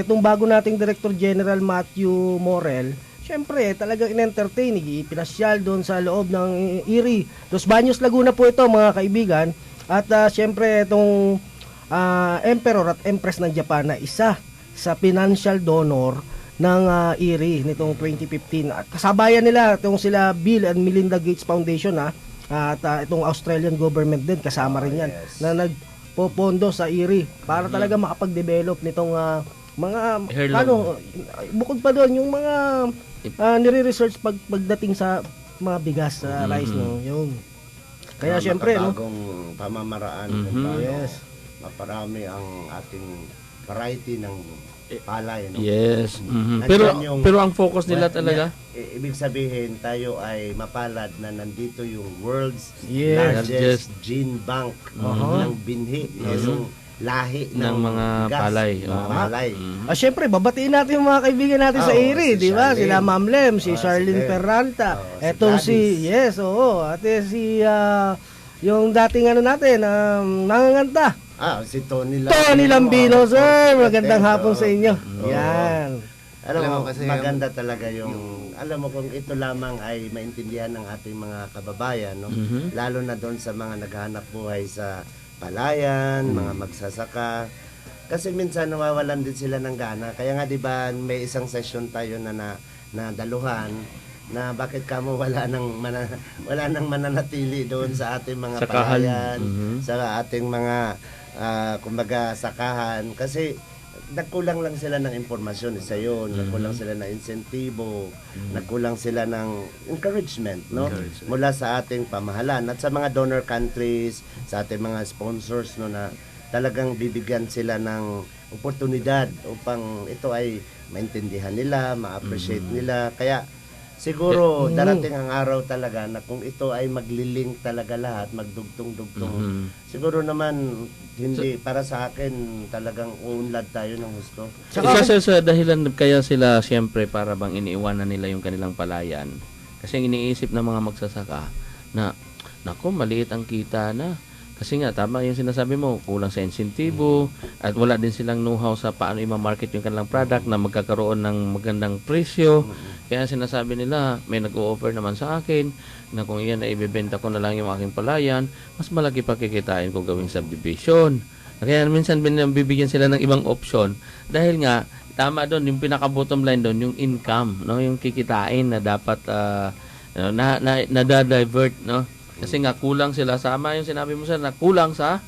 Speaker 5: itong bago nating Director General Matthew Morel, syempre talagang in-entertain, ipinasyal doon sa loob ng IRI. Los Baños, Laguna po ito, mga kaibigan. At syempre itong Emperor at Empress ng Japan na isa sa financial donor ng IRI nitong 2015. At kasabayan nila itong sila Bill and Melinda Gates Foundation at itong Australian government din kasama rin yan na nagpopondo sa IRI para talaga makapag-develop nitong mga bukod pa doon yung mga nire-research pagdating sa mga bigas rice yung kaya syempre
Speaker 7: bagong pamamaraan kung paano maparami ang ating variety ng palay, no?
Speaker 6: Yes. Pero ang focus nila talaga,
Speaker 7: ibig sabihin tayo ay mapalad na nandito yung world's
Speaker 6: largest
Speaker 7: gene bank ng binhi, yung lahi
Speaker 6: ng mga palay.
Speaker 5: Syempre, babatiin natin yung mga kaibigan natin sa IRI, di ba? Sila Ma'am Lem, si Charlene Ferranta, etong si si yung dating natin, nanganganta.
Speaker 7: Si Tony
Speaker 5: Lambino, sir. Magandang hapon sa inyo. Yan.
Speaker 7: Alam mo, kasi maganda talaga yung, alam mo kung ito lamang ay maintindihan ng ating mga kababayan, no? Lalo na doon sa mga naghahanap buhay sa palayan, mga magsasaka. Kasi minsan nawawalan din sila ng gana. Kaya nga 'di ba, may isang session tayo na daluhan na bakit kamo wala nang mananatili doon sa ating mga palayan, sa ating mga kumbaga sakahan, kasi nagkulang lang sila ng impormasyon sa yun, nagkulang sila ng insentibo, nagkulang sila ng encouragement, no? Mula sa ating pamahalaan at sa mga donor countries, sa ating mga sponsors, no, na talagang bibigyan sila ng oportunidad upang ito ay maintindihan nila, ma-appreciate nila. Kaya siguro darating ang araw talaga na kung ito ay maglilink talaga lahat, magdugtong-dugtong. Siguro naman hindi para sa akin talagang uunlad tayo ng gusto.
Speaker 6: Isa sa dahilan kaya sila siyempre para bang iniiwanan nila yung kanilang palayan. Kasi iniisip ng mga magsasaka na nako, maliit ang kita na. Kasi nga, tama yung sinasabi mo, kulang sa insentibo at wala din silang know-how sa paano i-market yung kanilang product na magkakaroon ng magandang presyo. Kaya sinasabi nila, may nag-o-offer naman sa akin na kung iyan ay ibebenta ko na lang yung aking palayan, mas malaki pa kikitain ko gawing subdivision. Kaya minsan bibigyan sila ng ibang option dahil nga, tama doon, yung pinaka-bottom line doon, yung income, no, yung kikitain na dapat na-divert, no? Kasi nga kulang sila, sama yung sinabi mo sir, na kulang sa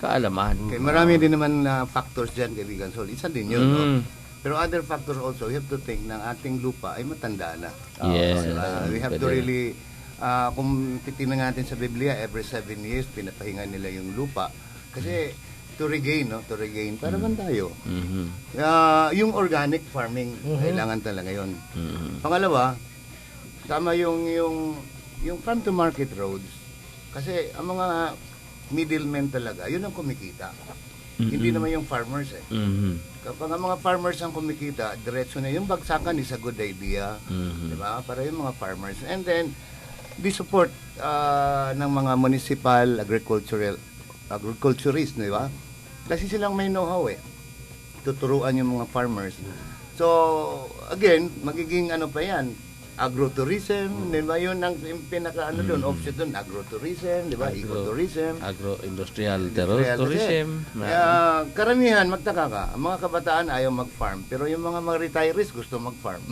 Speaker 6: kaalaman.
Speaker 8: Okay, marami din naman factors dyan, kaibigan Sol. Isa din yun, no? Pero other factors also, you have to think ng ating lupa ay matanda na.
Speaker 6: Yes.
Speaker 8: We have to really, kung titingnan natin sa Biblia, every 7 years, pinapahinga nila yung lupa. Kasi to regain, no? To regain, para man tayo. Yung organic farming, kailangan talaga yun. Pangalawa, tama yung farm to market roads. Kasi ang mga middlemen talaga, yun ang kumikita. Hindi naman yung farmers Kapag ang mga farmers ang kumikita, diretso na yung bagsakan is a good idea. Diba? Para yung mga farmers. And then, the support ng mga municipal agriculturists, diba? Kasi silang may know-how tuturuan yung mga farmers. So, again, magiging pa yan, agrotourism, di ba? Yun ang pinaka doon, offset doon, agrotourism, di ba? Ecotourism,
Speaker 6: agro-industrial tourism.
Speaker 8: Kaya karamihan, magtaka ka, ang mga kabataan ayaw mag-farm, pero yung mga retirees gusto mag-farm.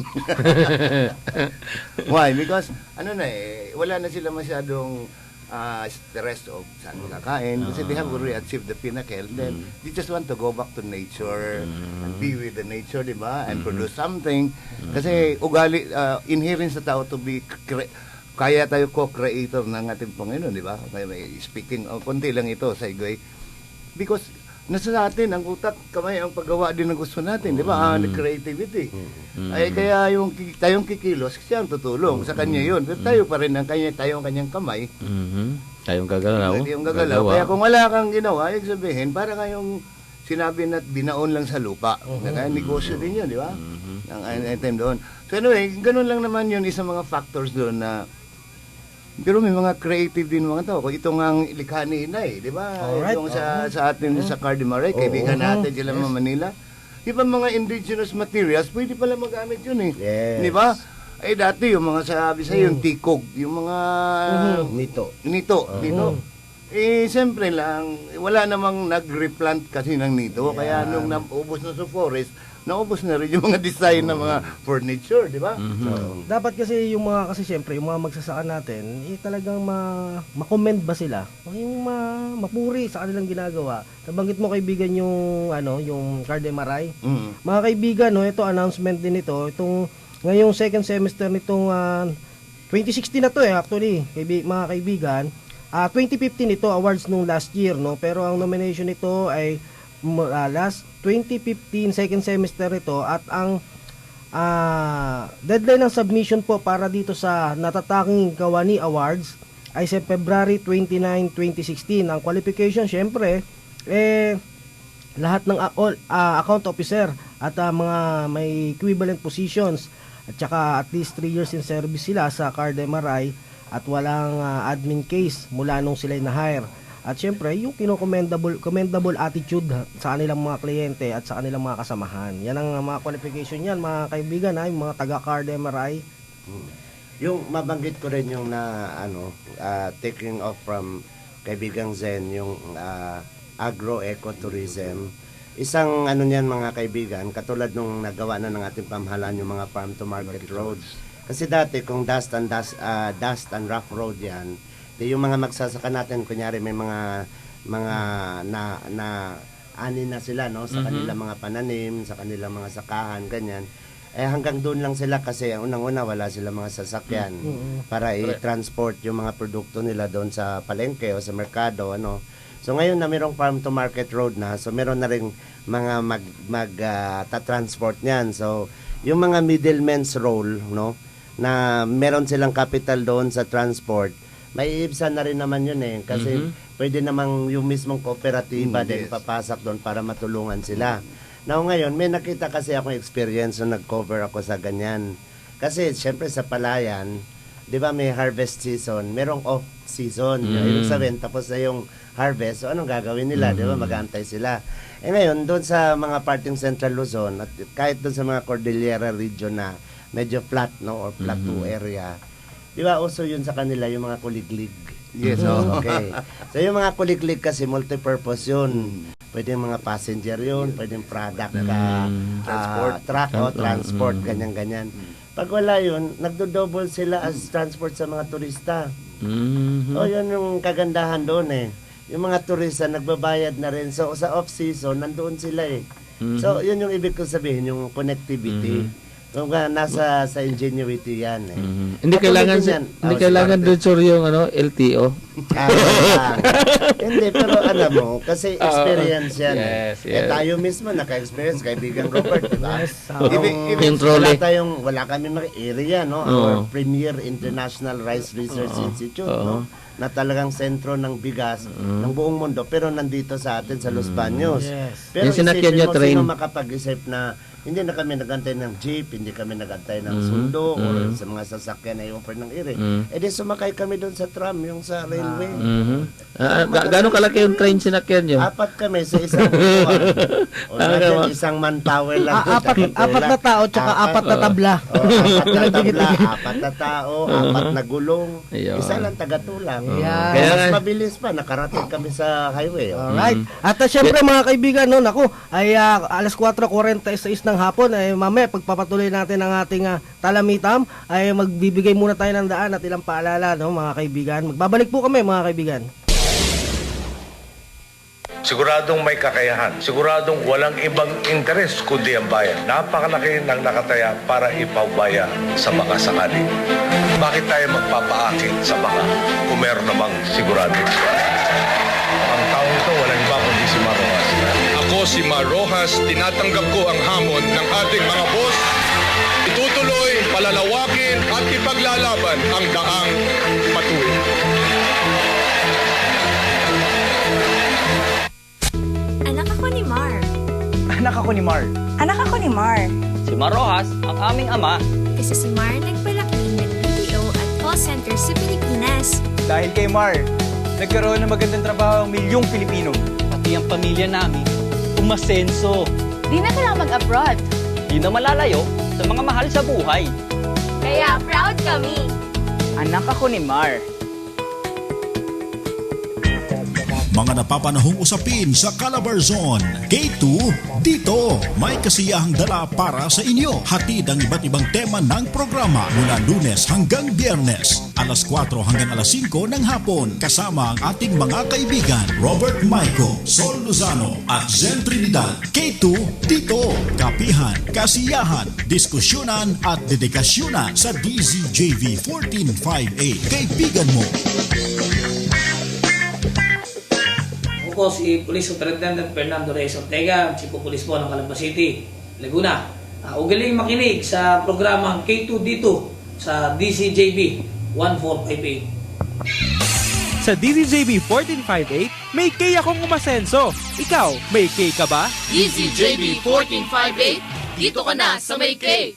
Speaker 8: Why? Because, wala na sila masyadong stress of saan makakain kasi they have already achieved the pinnacle, then they just want to go back to nature and be with the nature, di ba? And produce something. Kasi ugali, inherent sa tao to be kaya tayo co-creator ng ating Panginoon, di ba? Speaking, konti lang ito sa igay. Because nasa sa atin, ang utak, kamay, ang paggawa din ng gusto natin, di ba? Ang creativity. Ay, kaya tayong kikilos, siya ang tutulong. Sa kanya yun. Pero tayo pa rin tayo ang kanyang kamay.
Speaker 6: Tayong gagalaw.
Speaker 8: Tayong gagalaw. Kaya kung wala kang ginawa, ibig sabihin, para kayong sinabi na binaon lang sa lupa. Kaya negosyo din yun, di ba? Ang item doon. So anyway, ganun lang naman yun, isang mga factors doon na pero may mga creative din mga tao. Kung ito nga ang likha ni Inay, di ba?
Speaker 5: Alright.
Speaker 8: Yung sa atin sa Cardimaray, kaibigan natin sila mga Manila. Di ba mga indigenous materials, pwede pala magamit yun eh.
Speaker 7: Yes.
Speaker 8: Di ba? Eh dati yung mga sabi sa yung tikog, yung mga nito. Eh siyempre lang, wala namang nag-replant kasi ng nito. Kaya nung naubos na sa forest, naubos na rin yung mga design ng mga furniture, di ba? So,
Speaker 5: Dapat kasi yung mga, kasi syempre, yung mga magsasaka natin, talagang ma-commend ba sila? Yung mapuri sa kanilang ginagawa. Nabanggit mo kaibigan yung, yung Cardimaray. Mga kaibigan, ito, announcement din ito, itong, ngayong second semester nitong 2016 na to actually, mga kaibigan. 2015 ito, awards nung last year, no? Pero ang nomination nito ay last 2015 second semester ito at ang deadline ng submission po para dito sa Natataking Kawani Awards ay sa February 29, 2016. Ang qualification syempre lahat ng account officer at mga may equivalent positions at saka at least 3 years in service sila sa Cardimaray at walang admin case mula nung sila'y na-hire. At syempre, yung commendable attitude sa kanilang mga kliyente at sa kanilang mga kasamahan. Yan ang mga qualification yan, mga kaibigan, yung mga taga-Cardimaray.
Speaker 7: Yung mabanggit ko rin yung taking off from kaibigang Zen, yung agro-ecotourism. Isang niyan mga kaibigan, katulad nung nagawa na ng ating pamahalaan yung mga farm to market roads. Kasi dati kung dust and rough road yan, yung mga magsasaka natin, kunyari may mga ani na sila sa kanilang mga pananim, sa kanilang mga sakahan, ganyan. Hanggang doon lang sila kasi unang-una wala sila mga sasakyan para i-transport yung mga produkto nila doon sa palengke o sa merkado, So ngayon na mayroong farm to market road na, so meron na ring mga ta-transport niyan. So yung mga middleman's role, na meron silang capital doon sa transport, may ibsan na rin naman yun kasi pwede namang yung mismong kooperatiba din papasok doon para matulungan sila. Now ngayon, may nakita kasi akong experience nung nag-cover ako sa ganyan. Kasi syempre sa palayan, di ba may harvest season, merong off season. Ibig sabihin, tapos na yung harvest, so anong gagawin nila? Di ba mag-aantay sila. Ngayon, doon sa mga parting Central Luzon, at kahit doon sa mga Cordillera region na medyo flat, or plateau area, di ba, uso yun sa kanila, yung mga kuliglig.
Speaker 8: Yes,
Speaker 7: okay. So, yung mga kuliglig kasi multi-purpose yun. Pwede mga passenger yun, pwede product, truck o transport, ganyan-ganyan. Pag wala yun, nagdo-double sila as transport sa mga turista. So, yun yung kagandahan doon Yung mga turista, nagbabayad na rin. So, sa off-season, nandoon sila So, yun yung ibig ko sabihin, yung connectivity. Kung nasa sa ingenuity yan
Speaker 6: Hindi kailangan doon sir yung LTO.
Speaker 7: Hindi, pero alam mo, kasi experience yan.
Speaker 6: Yes.
Speaker 7: Tayo mismo naka-experience, kaibigan Robert, diba? Wala kami mga area, our premier International Rice Research Institute, na talagang sentro ng bigas ng buong mundo, pero nandito sa atin sa Los Baños. Pero isipin mo, sino makapag-isip na hindi na kami nagantay ng jeep, hindi kami nagantay ng sundo o sa mga sasakyan na i-offer ng iri. Di sumakay kami doon sa tram, yung sa railway.
Speaker 6: Gano'ng kalaki yung train sinakyan nyo?
Speaker 7: 4 kami sa isang upuan. O natin, isang manpower lang.
Speaker 5: Apat na tao, tsaka 4 na tabla.
Speaker 7: 4 na tao, 4 na gulong. Isa lang taga-tulang. Kaya mas mabilis pa, nakarating kami sa highway.
Speaker 5: Alright. At syempre mga kaibigan, ay alas 4:46 ng hapon, mamaya pagpapatuloy natin ang ating talamitam, ay magbibigay muna tayo ng daan at ilang paalala, mga kaibigan. Magbabalik po kami, mga kaibigan.
Speaker 9: Siguradong may kakayahan. Siguradong walang ibang interes kundi ang bayan. Napakalaki ng nakataya para ipabaya sa mga sakali. Bakit tayo magpapaakit sa mga kung meron namang sigurado? Ang taong ito walang iba kundi si Marojas.
Speaker 10: Ako si Mar Rojas, tinatanggap ko ang hamon ng ating mga boss. Itutuloy, palalawakin at ipaglalaban ang daang matuwid.
Speaker 11: Anak ako ni Mar.
Speaker 12: Anak ako ni Mar.
Speaker 15: Anak ako ni Mar.
Speaker 12: Si Mar Rojas, ang aming ama.
Speaker 11: Kasi si Mar nagpalaki ng BPO at call center sa Pilipinas.
Speaker 12: Dahil kay Mar, nagkaroon ng magandang trabaho ang milyong Pilipino. Pati ang pamilya namin, umasenso.
Speaker 15: Di na kailangan mag-abroad.
Speaker 12: Di na malalayo sa mga mahal sa buhay.
Speaker 14: Kaya proud kami.
Speaker 12: Anak ako ni Mar.
Speaker 3: Mga napapanahong usapin sa Calabarzon. K2, dito may kasiyahang dala para sa inyo. Hatid ang iba't ibang tema ng programa mula Lunes hanggang Biyernes. Alas 4 hanggang alas 5 ng hapon. Kasama ang ating mga kaibigan Robert Maico, Sol Lozano at Zen Trinidad. K2, dito. Kapihan, kasiyahan, diskusyonan at dedikasyonan sa DZJV 1458. Kaibigan mo.
Speaker 16: Ako si Police Superintendent Fernando Reyes Ortega, Chief of Police po ng Calamba City, Laguna. Ugaling makinig sa programang K2 dito sa DCJB 1458.
Speaker 17: Sa DCJB 1458, may K akong umasenso. Ikaw, may K ka ba?
Speaker 14: DCJB 1458, dito ka na sa may K.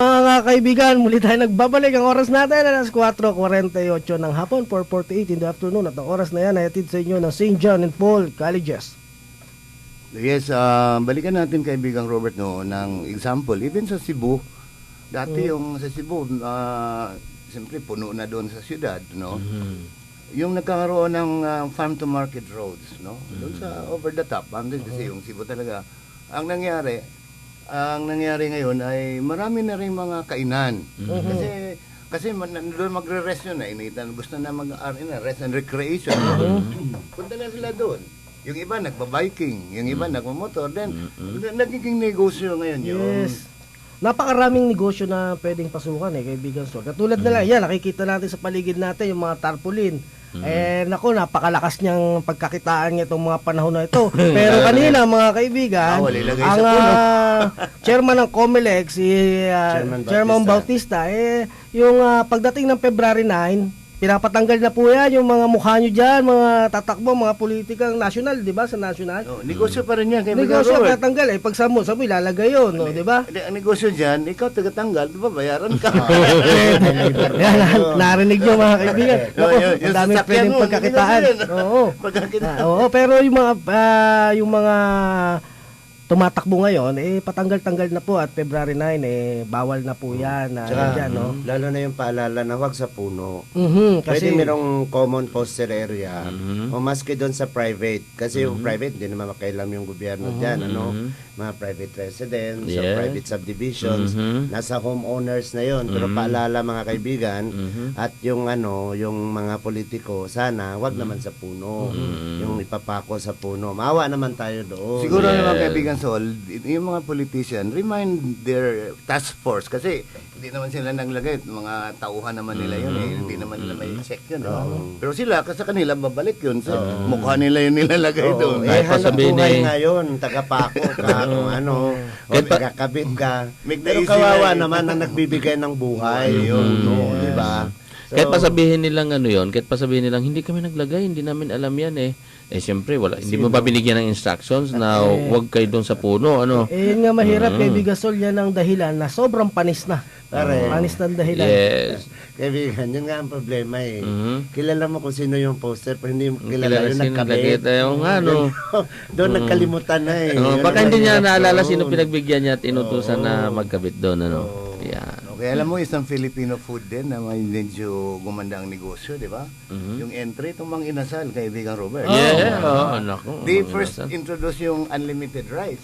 Speaker 5: Mga kaibigan, muli tayo nagbabalik. Ang oras natin alas 4:48 ng hapon, 4:48 in the afternoon. At ang oras na yan ay atid sa inyo ng St. John and Paul Colleges.
Speaker 8: Yes, balikan natin kaibigang Robert no ng example even sa Cebu. Dati yung sa Cebu siyempre puno na doon sa siyudad, no. Yung nagkakaroon ng farm to market roads, no. Doon sa over the top, kasi yung Cebu talaga. Ang nangyari ngayon ay marami na rin mga kainan. Kasi doon magre-rest yun na initan. Gusto na rest and recreation. Punta na sila doon. Yung iba nagba-biking, yung iba nagmamotor. Then nagiging negosyo ngayon yun.
Speaker 5: Yes. Napakaraming negosyo na pwedeng pasukan kaibigan Sol. Katulad na lang, yan, nakikita natin sa paligid natin yung mga tarpaulin. Naku, napakalakas niyang pagkakitaan niya itong mga panahon na ito. Pero kanina, mga kaibigan, ang chairman ng COMELEC, si Chairman Bautista, yung pagdating ng February 9, pinapatanggal na po yan yung mga mukha nyo dyan, mga tatakbo, mga politikang national, di ba? Sa national.
Speaker 8: Negosyo pa rin yan.
Speaker 5: Negosyo tatanggal pag sa mo ilalagay yun, di ba?
Speaker 8: Ang negosyo dyan, ikaw tagatanggal, di ba? Bayaran ka.
Speaker 5: Narinig nyo mga kaibigan. Ang dami pwedeng pagkakitaan. Oo, pero yung mga tumatakbo ngayon, patanggal-tanggal na po at February 9, bawal na po yan.
Speaker 7: Tsaka, no? Lalo na yung paalala na huwag sa puno.
Speaker 5: Kasi
Speaker 7: pwede merong common poster area o maski doon sa private. Kasi yung private, hindi naman makailam yung gobyerno dyan. Mga private residence, private subdivisions, nasa homeowners na yon. Pero paalala mga kaibigan, at yung mga politiko, sana huwag naman sa puno. Yung ipapako sa puno. Maawa naman tayo doon.
Speaker 8: Siguro naman kaibigan Sol, yung mga politician, remind their task force kasi hindi naman sila naglagay, mga tauhan naman nila yun hindi naman nila may check yun. Pero sila, kasi kanila babalik yun sa mukha nila yung nilalagay doon.
Speaker 7: Hanap buhay ngayon, tagapako ka, kung ano, o nagkakabit ka. Pero kawawa naman ang nagbibigay ng buhay yun, di ba?
Speaker 6: Kahit pasabihin nilang kahit pasabihin nilang hindi kami naglagay, hindi namin alam yan siyempre wala, hindi mo ba binigyan ng instructions na huwag kayo doon sa puno,
Speaker 5: yun nga mahirap kay Bigasol, yan ang dahilan na sobrang panis na. Panis ng dahilan.
Speaker 6: Yes.
Speaker 7: Kaibigan, yun nga ang problema Kilala mo kung sino yung poster, pero hindi mo kilala yung nagkabit. Doon nagkalimutan na
Speaker 6: baka hindi niya naalala sino pinagbigyan niya at inutusan na magkabit doon, Yan.
Speaker 8: Okay, alam mo, isang Filipino food din na medyo gumanda ang negosyo, di ba? Yung entry, itong mga inasal, kaibigan Robert. They first introduced yung unlimited rice.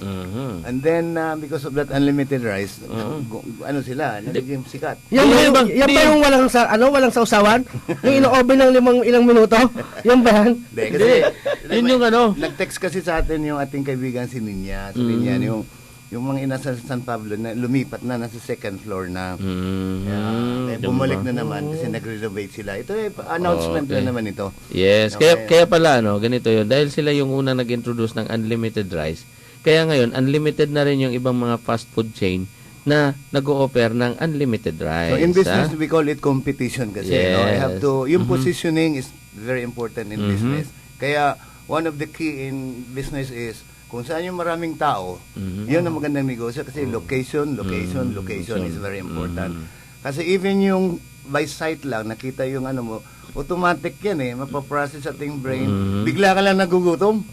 Speaker 8: And then, because of that unlimited rice, sila, nagiging sikat.
Speaker 5: Yan ba yung walang sausawan? Yung ino-oven ng ilang minuto? Yan ba yan?
Speaker 8: Kasi, yun yung nag-text kasi sa atin yung ating kaibigan si Ninya. Sabi niya, yung mga inasal sa San Pablo na lumipat na nasa second floor na. Kaya bumalik na naman kasi nag-renovate sila. Ito ay announcement na naman ito.
Speaker 6: Yes, kaya pala ganito 'yon. Dahil sila yung unang nag-introduce ng unlimited rice. Kaya ngayon unlimited na rin yung ibang mga fast food chain na nag-o-offer ng unlimited rice.
Speaker 8: So in business we call it competition kasi I have to yung positioning is very important in business. Kaya one of the key in business is kung saan yung maraming tao, yun ang magandang negosyo kasi location is very important. Kasi even yung by sight lang, nakita yung ano mo, automatic yan mapaprocess sa ating brain. Bigla ka lang nagugutom.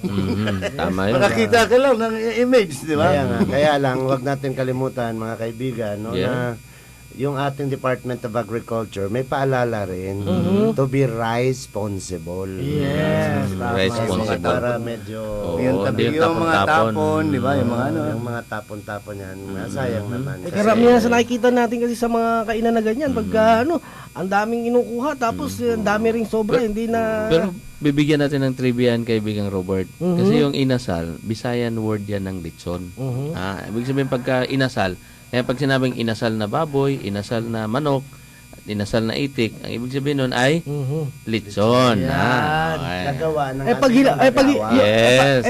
Speaker 6: Tama yun.
Speaker 8: Makakita ka lang ng image, di ba?
Speaker 7: Kaya lang, wag natin kalimutan mga kaibigan, na yung ating Department of Agriculture may paalala rin to be responsible.
Speaker 5: Yes,
Speaker 6: responsible.
Speaker 7: Para medyo
Speaker 8: yung mga tapon, di ba? Yung mga
Speaker 7: yung mga tapon-tapon yan, sayang naman.
Speaker 5: Karamihan sa nakikita natin kasi sa mga kainan na ganyan, pagka ang daming inukuha, tapos ang dami ring sobra, hindi na...
Speaker 6: Pero bibigyan natin ng trivia kaibigang Robert. Kasi yung inasal, Bisayan word yan ng litson. Ibig sabihin pagka inasal, kaya pag sinabing inasal na baboy, inasal na manok, inasal na itik, ang ibig sabihin nun ay litson.
Speaker 7: Nagawa ng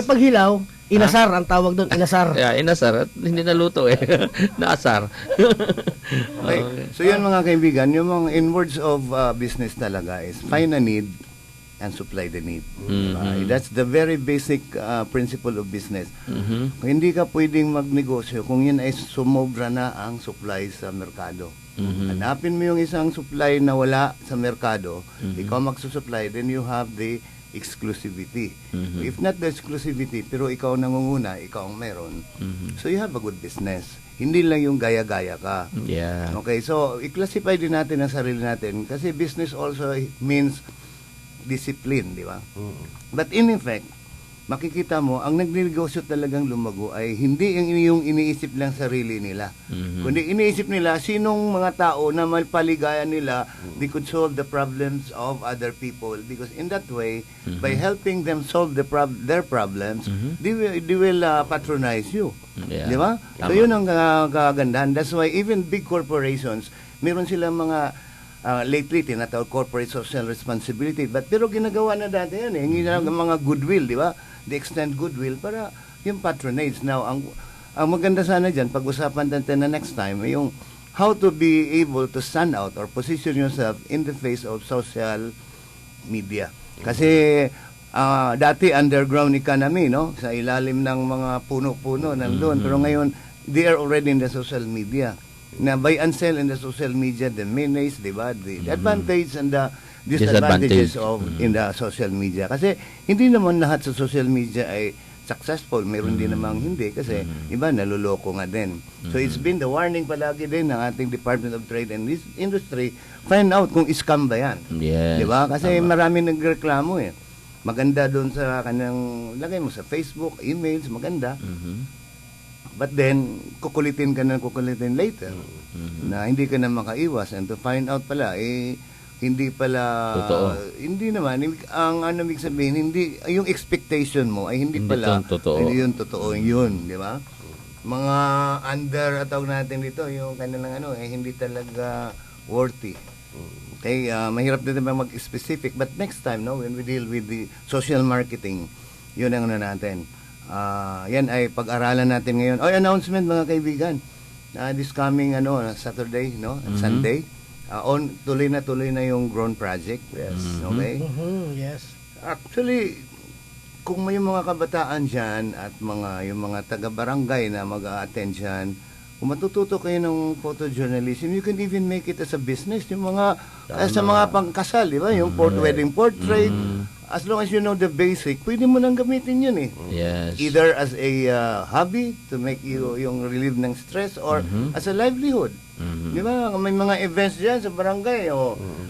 Speaker 5: paghilaw, inasar ang tawag doon, inasar.
Speaker 6: Inasar, at hindi naluto naasar.
Speaker 8: Okay. So yun mga kaibigan, yung mga in words of business talaga is find a need and supply the need. That's the very basic principle of business. Kung hindi ka pwedeng magnegosyo kung yun ay sumobra na ang supply sa merkado. Hanapin mo yung isang supply na wala sa merkado, ikaw magsusupply, then you have the exclusivity. If not the exclusivity, pero ikaw nangunguna, ikaw ang meron, so you have a good business. Hindi lang yung gaya-gaya ka. Okay, so i-classify din natin ang sarili natin kasi business also means discipline, di ba? But in effect, makikita mo, ang nagnegosyo talagang lumago ay hindi yung iniisip lang sarili nila. Kundi iniisip nila, sinong mga tao na malpaligaya nila, they could solve the problems of other people. Because in that way, by helping them solve their problems, they will patronize you. Di ba? So yun ang kagandahan. That's why even big corporations, meron silang mga lately tinatawag corporate social responsibility, pero ginagawa na dati yan mga goodwill, di ba? They extend goodwill para yung patronage. Now ang maganda sana dyan, pag-usapan natin na next time, yung how to be able to stand out or position yourself in the face of social media. Kasi dati underground economy, sa ilalim ng mga puno-puno nandun, pero ngayon they are already in the social media. Na buy and sell in the social media, the menace, di ba? The advantage and the disadvantages of in the social media. Kasi hindi naman lahat sa social media ay successful. Meron din namang hindi kasi iba naluloko nga din. So it's been the warning palagi din ng ating Department of Trade and Industry, find out kung scam ba yan. Di ba? Kasi marami nagreklamo Maganda doon sa kanyang, lagay mo sa Facebook, emails, maganda. But then, kukulitin later na hindi ka na makaiwas and to find out pala, hindi pala, hindi naman, ang ibig sabihin, hindi, yung expectation mo ay hindi pala, hindi yun totoo yun, di ba? Mga tawag natin dito, yung kanilang hindi talaga worthy. Okay, mahirap din naman mag-specific, but next time, when we deal with the social marketing, yun ang natin. Yan ay pag-aralan natin ngayon. Announcement mga kaibigan. This coming Saturday, Sunday. Tuloy na yung drone project. Yes. Okay?
Speaker 5: Yes.
Speaker 8: Actually, kung may mga kabataan diyan at yung mga taga-barangay na mag-a-attend diyan, kung matututo kayo ng photojournalism, you can even make it as a business. Yung mga sa mga pangkasal, di ba? Yung wedding portrait. As long as you know the basic, pwede mo nang gamitin yun
Speaker 6: Yes.
Speaker 8: Either as a hobby to make you yung relieve ng stress or as a livelihood. Di ba? May mga events dyan sa barangay.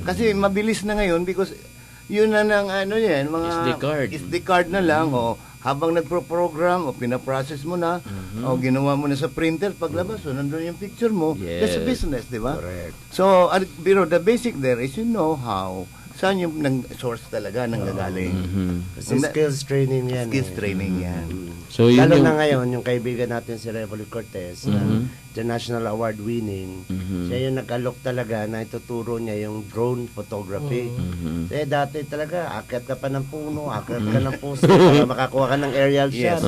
Speaker 8: Kasi mabilis na ngayon because yun na ng mga SD card na lang habang nagpro-program o pinaprocess mo na o ginawa mo na sa printer paglabas nandun yung picture mo. That's a business, di ba?
Speaker 7: Correct.
Speaker 8: So, the basic there is you know how saan yung source talaga nang gagaling.
Speaker 7: Kasi skills training yan.
Speaker 8: Skills training yan.
Speaker 6: So, yun
Speaker 7: Lalo
Speaker 6: yung-
Speaker 7: na ngayon, yung kaibigan natin si Revolut Cortez, na international award winning, siya yung nag-alok talaga na ituturo niya yung drone photography. Kasi dati talaga, akyat ka pa ng puno, akyat ka ng puso, para makakuha ka ng aerial shot.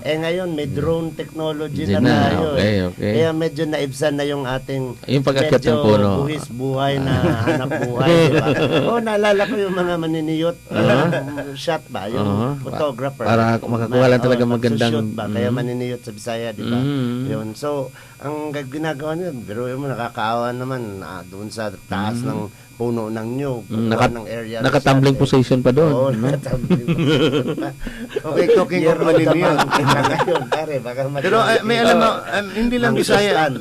Speaker 7: Eh ngayon, may drone technology na tayo.
Speaker 6: Okay.
Speaker 7: Kaya medyo naibsan na yung ating
Speaker 6: Yung pag-akyat ng puno.
Speaker 7: buhis buhay na hanap buhay. Diba? Naalala ko yung mga maniniyot shot ba? Yung photographer.
Speaker 6: Para makakuha lang talaga magandang...
Speaker 7: Shoot ba? Kaya maniniyot sa Bisaya, di ba? Yun. So, ang ginagawa niya, pero mo nakakaawa naman doon sa taas ng puno ng nyug, ng area.
Speaker 6: Nakatumbling position pa doon.
Speaker 7: Oo,
Speaker 6: no?
Speaker 7: nakatumbling position pa. Okay, talking of maniniyot.
Speaker 8: Pero may alam mo, hindi lang Bisaya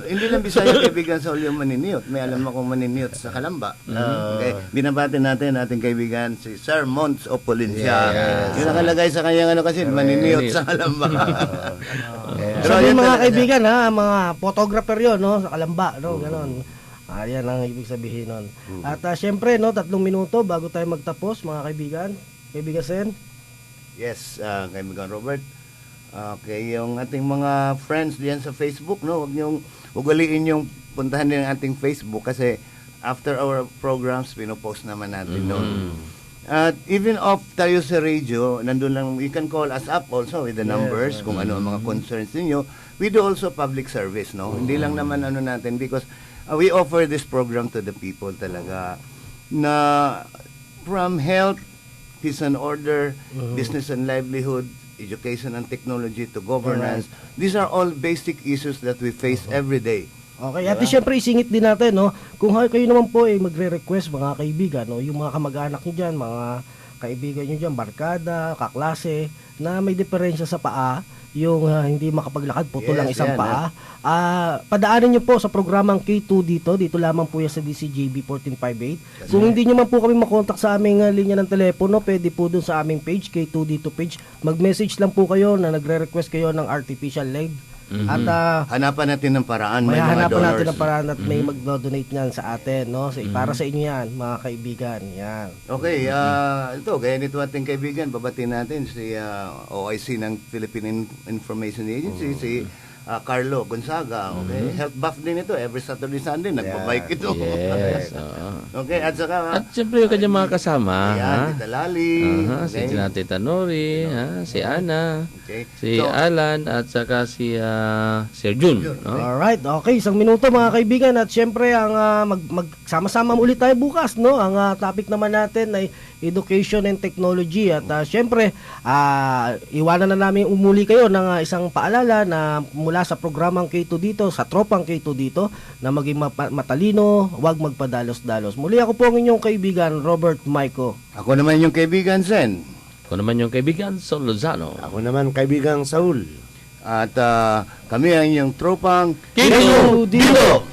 Speaker 8: kaibigan sa yung maniniyot. May alam akong maniniyot sa Kalamba. Okay, binabati natin ating kaibigan si Sir Mons Opolencia. Yung nakalagay sa kanyang kasi maniniyot sa Kalamba.
Speaker 5: Pero yung mga kaibigan mga photographer yun, no, sa Kalamba, no, ganon. Yan ang ibig sabihin nun. At syempre, no, 3 minuto bago tayo magtapos, mga kaibigan. Kaibigan Sen?
Speaker 8: Yes, kaibigan Robert. Okay, yung ating mga friends diyan sa Facebook, no, huwag niyong ugaliin yung puntahan din ang ating Facebook kasi after our programs, pinopost naman natin doon. At even off tayo sa radio, nandun lang, you can call us up also with the numbers, kung ano ang mga concerns ninyo. We do also public service, no? Hindi lang naman natin because we offer this program to the people talaga na from health, peace and order, business and livelihood, education and technology to governance. These are all basic issues that we face every day.
Speaker 5: Okay, at siyempre isingit din natin, no, kung kayo naman po ay magre-request, mga kaibigan, no, yung mga kamag-anak nyo dyan, mga kaibigan nyo dyan, barkada, kaklase, na may diferensya sa paa, yung hindi makapaglakad, putol lang isang paa, padaanin nyo po sa programang K2 dito lamang po yan sa DCJB 1458. Kung hindi nyo man po kami makontak sa aming linya ng telepono, pwede po dun sa aming page, K2 dito page, mag-message lang po kayo na nagre-request kayo ng artificial leg. At
Speaker 8: hanapan natin ng paraan,
Speaker 5: may
Speaker 8: mga
Speaker 5: hanapan
Speaker 8: donors.
Speaker 5: natin ng paraan at may mag-donate niyan sa atin, no? Para sa inyo yan, mga kaibigan. Yan.
Speaker 8: Okay, ito, gaya nito ating kaibigan, babatiin natin si OIC ng Philippine Information Agency, si Carlo Gonzaga, okay? Health buff din ito, every Saturday, Sunday, nagbabike ito.
Speaker 6: Yes,
Speaker 8: okay, at saka...
Speaker 6: At siyempre yung kanyang mga kasama,
Speaker 8: Tita Lali,
Speaker 6: si Tita Nori, si Ana, si
Speaker 8: So,
Speaker 6: Alan, at saka si Sir Jun. No?
Speaker 5: Alright, okay, 1 minuto mga kaibigan, at syempre ang magsama-sama ulit tayo bukas, no? Ang topic naman natin ay education and technology, at syempre iwanan na namin umuli kayo ng isang paalala na mula sa programang K2 dito, sa tropang K2 dito, na maging matalino, huwag magpadalos-dalos. Muli ako po ang inyong kaibigan, Robert Maico.
Speaker 8: Ako naman yung kaibigan Sen.
Speaker 6: Ako naman yung kaibigan Sol Lozano.
Speaker 7: Ako naman kaibigang Saul.
Speaker 8: At kami ang inyong tropang
Speaker 5: K2 dito!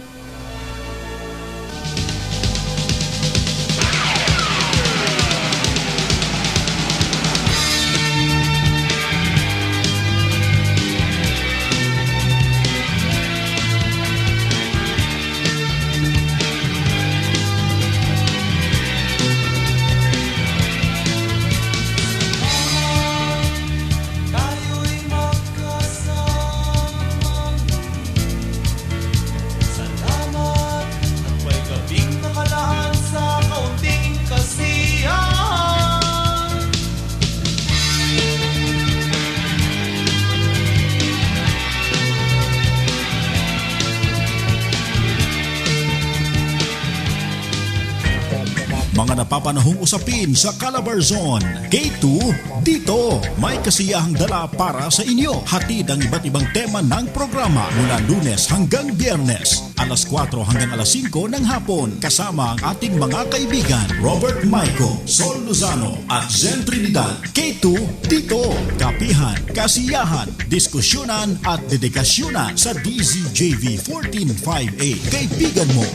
Speaker 3: Mga napapanahong usapin sa Calabar Zone. K2, dito may kasiyahang dala para sa inyo. Hatid ang iba't ibang tema ng programa mula Lunes hanggang Biyernes, alas 4 hanggang alas 5 ng hapon. Kasama ang ating mga kaibigan Robert Maico, Sol Lozano at Zen Trinidad. K2, dito. Kapihan, kasiyahan, diskusyonan at dedikasyonan sa DZJV 1458. Kaibigan mo.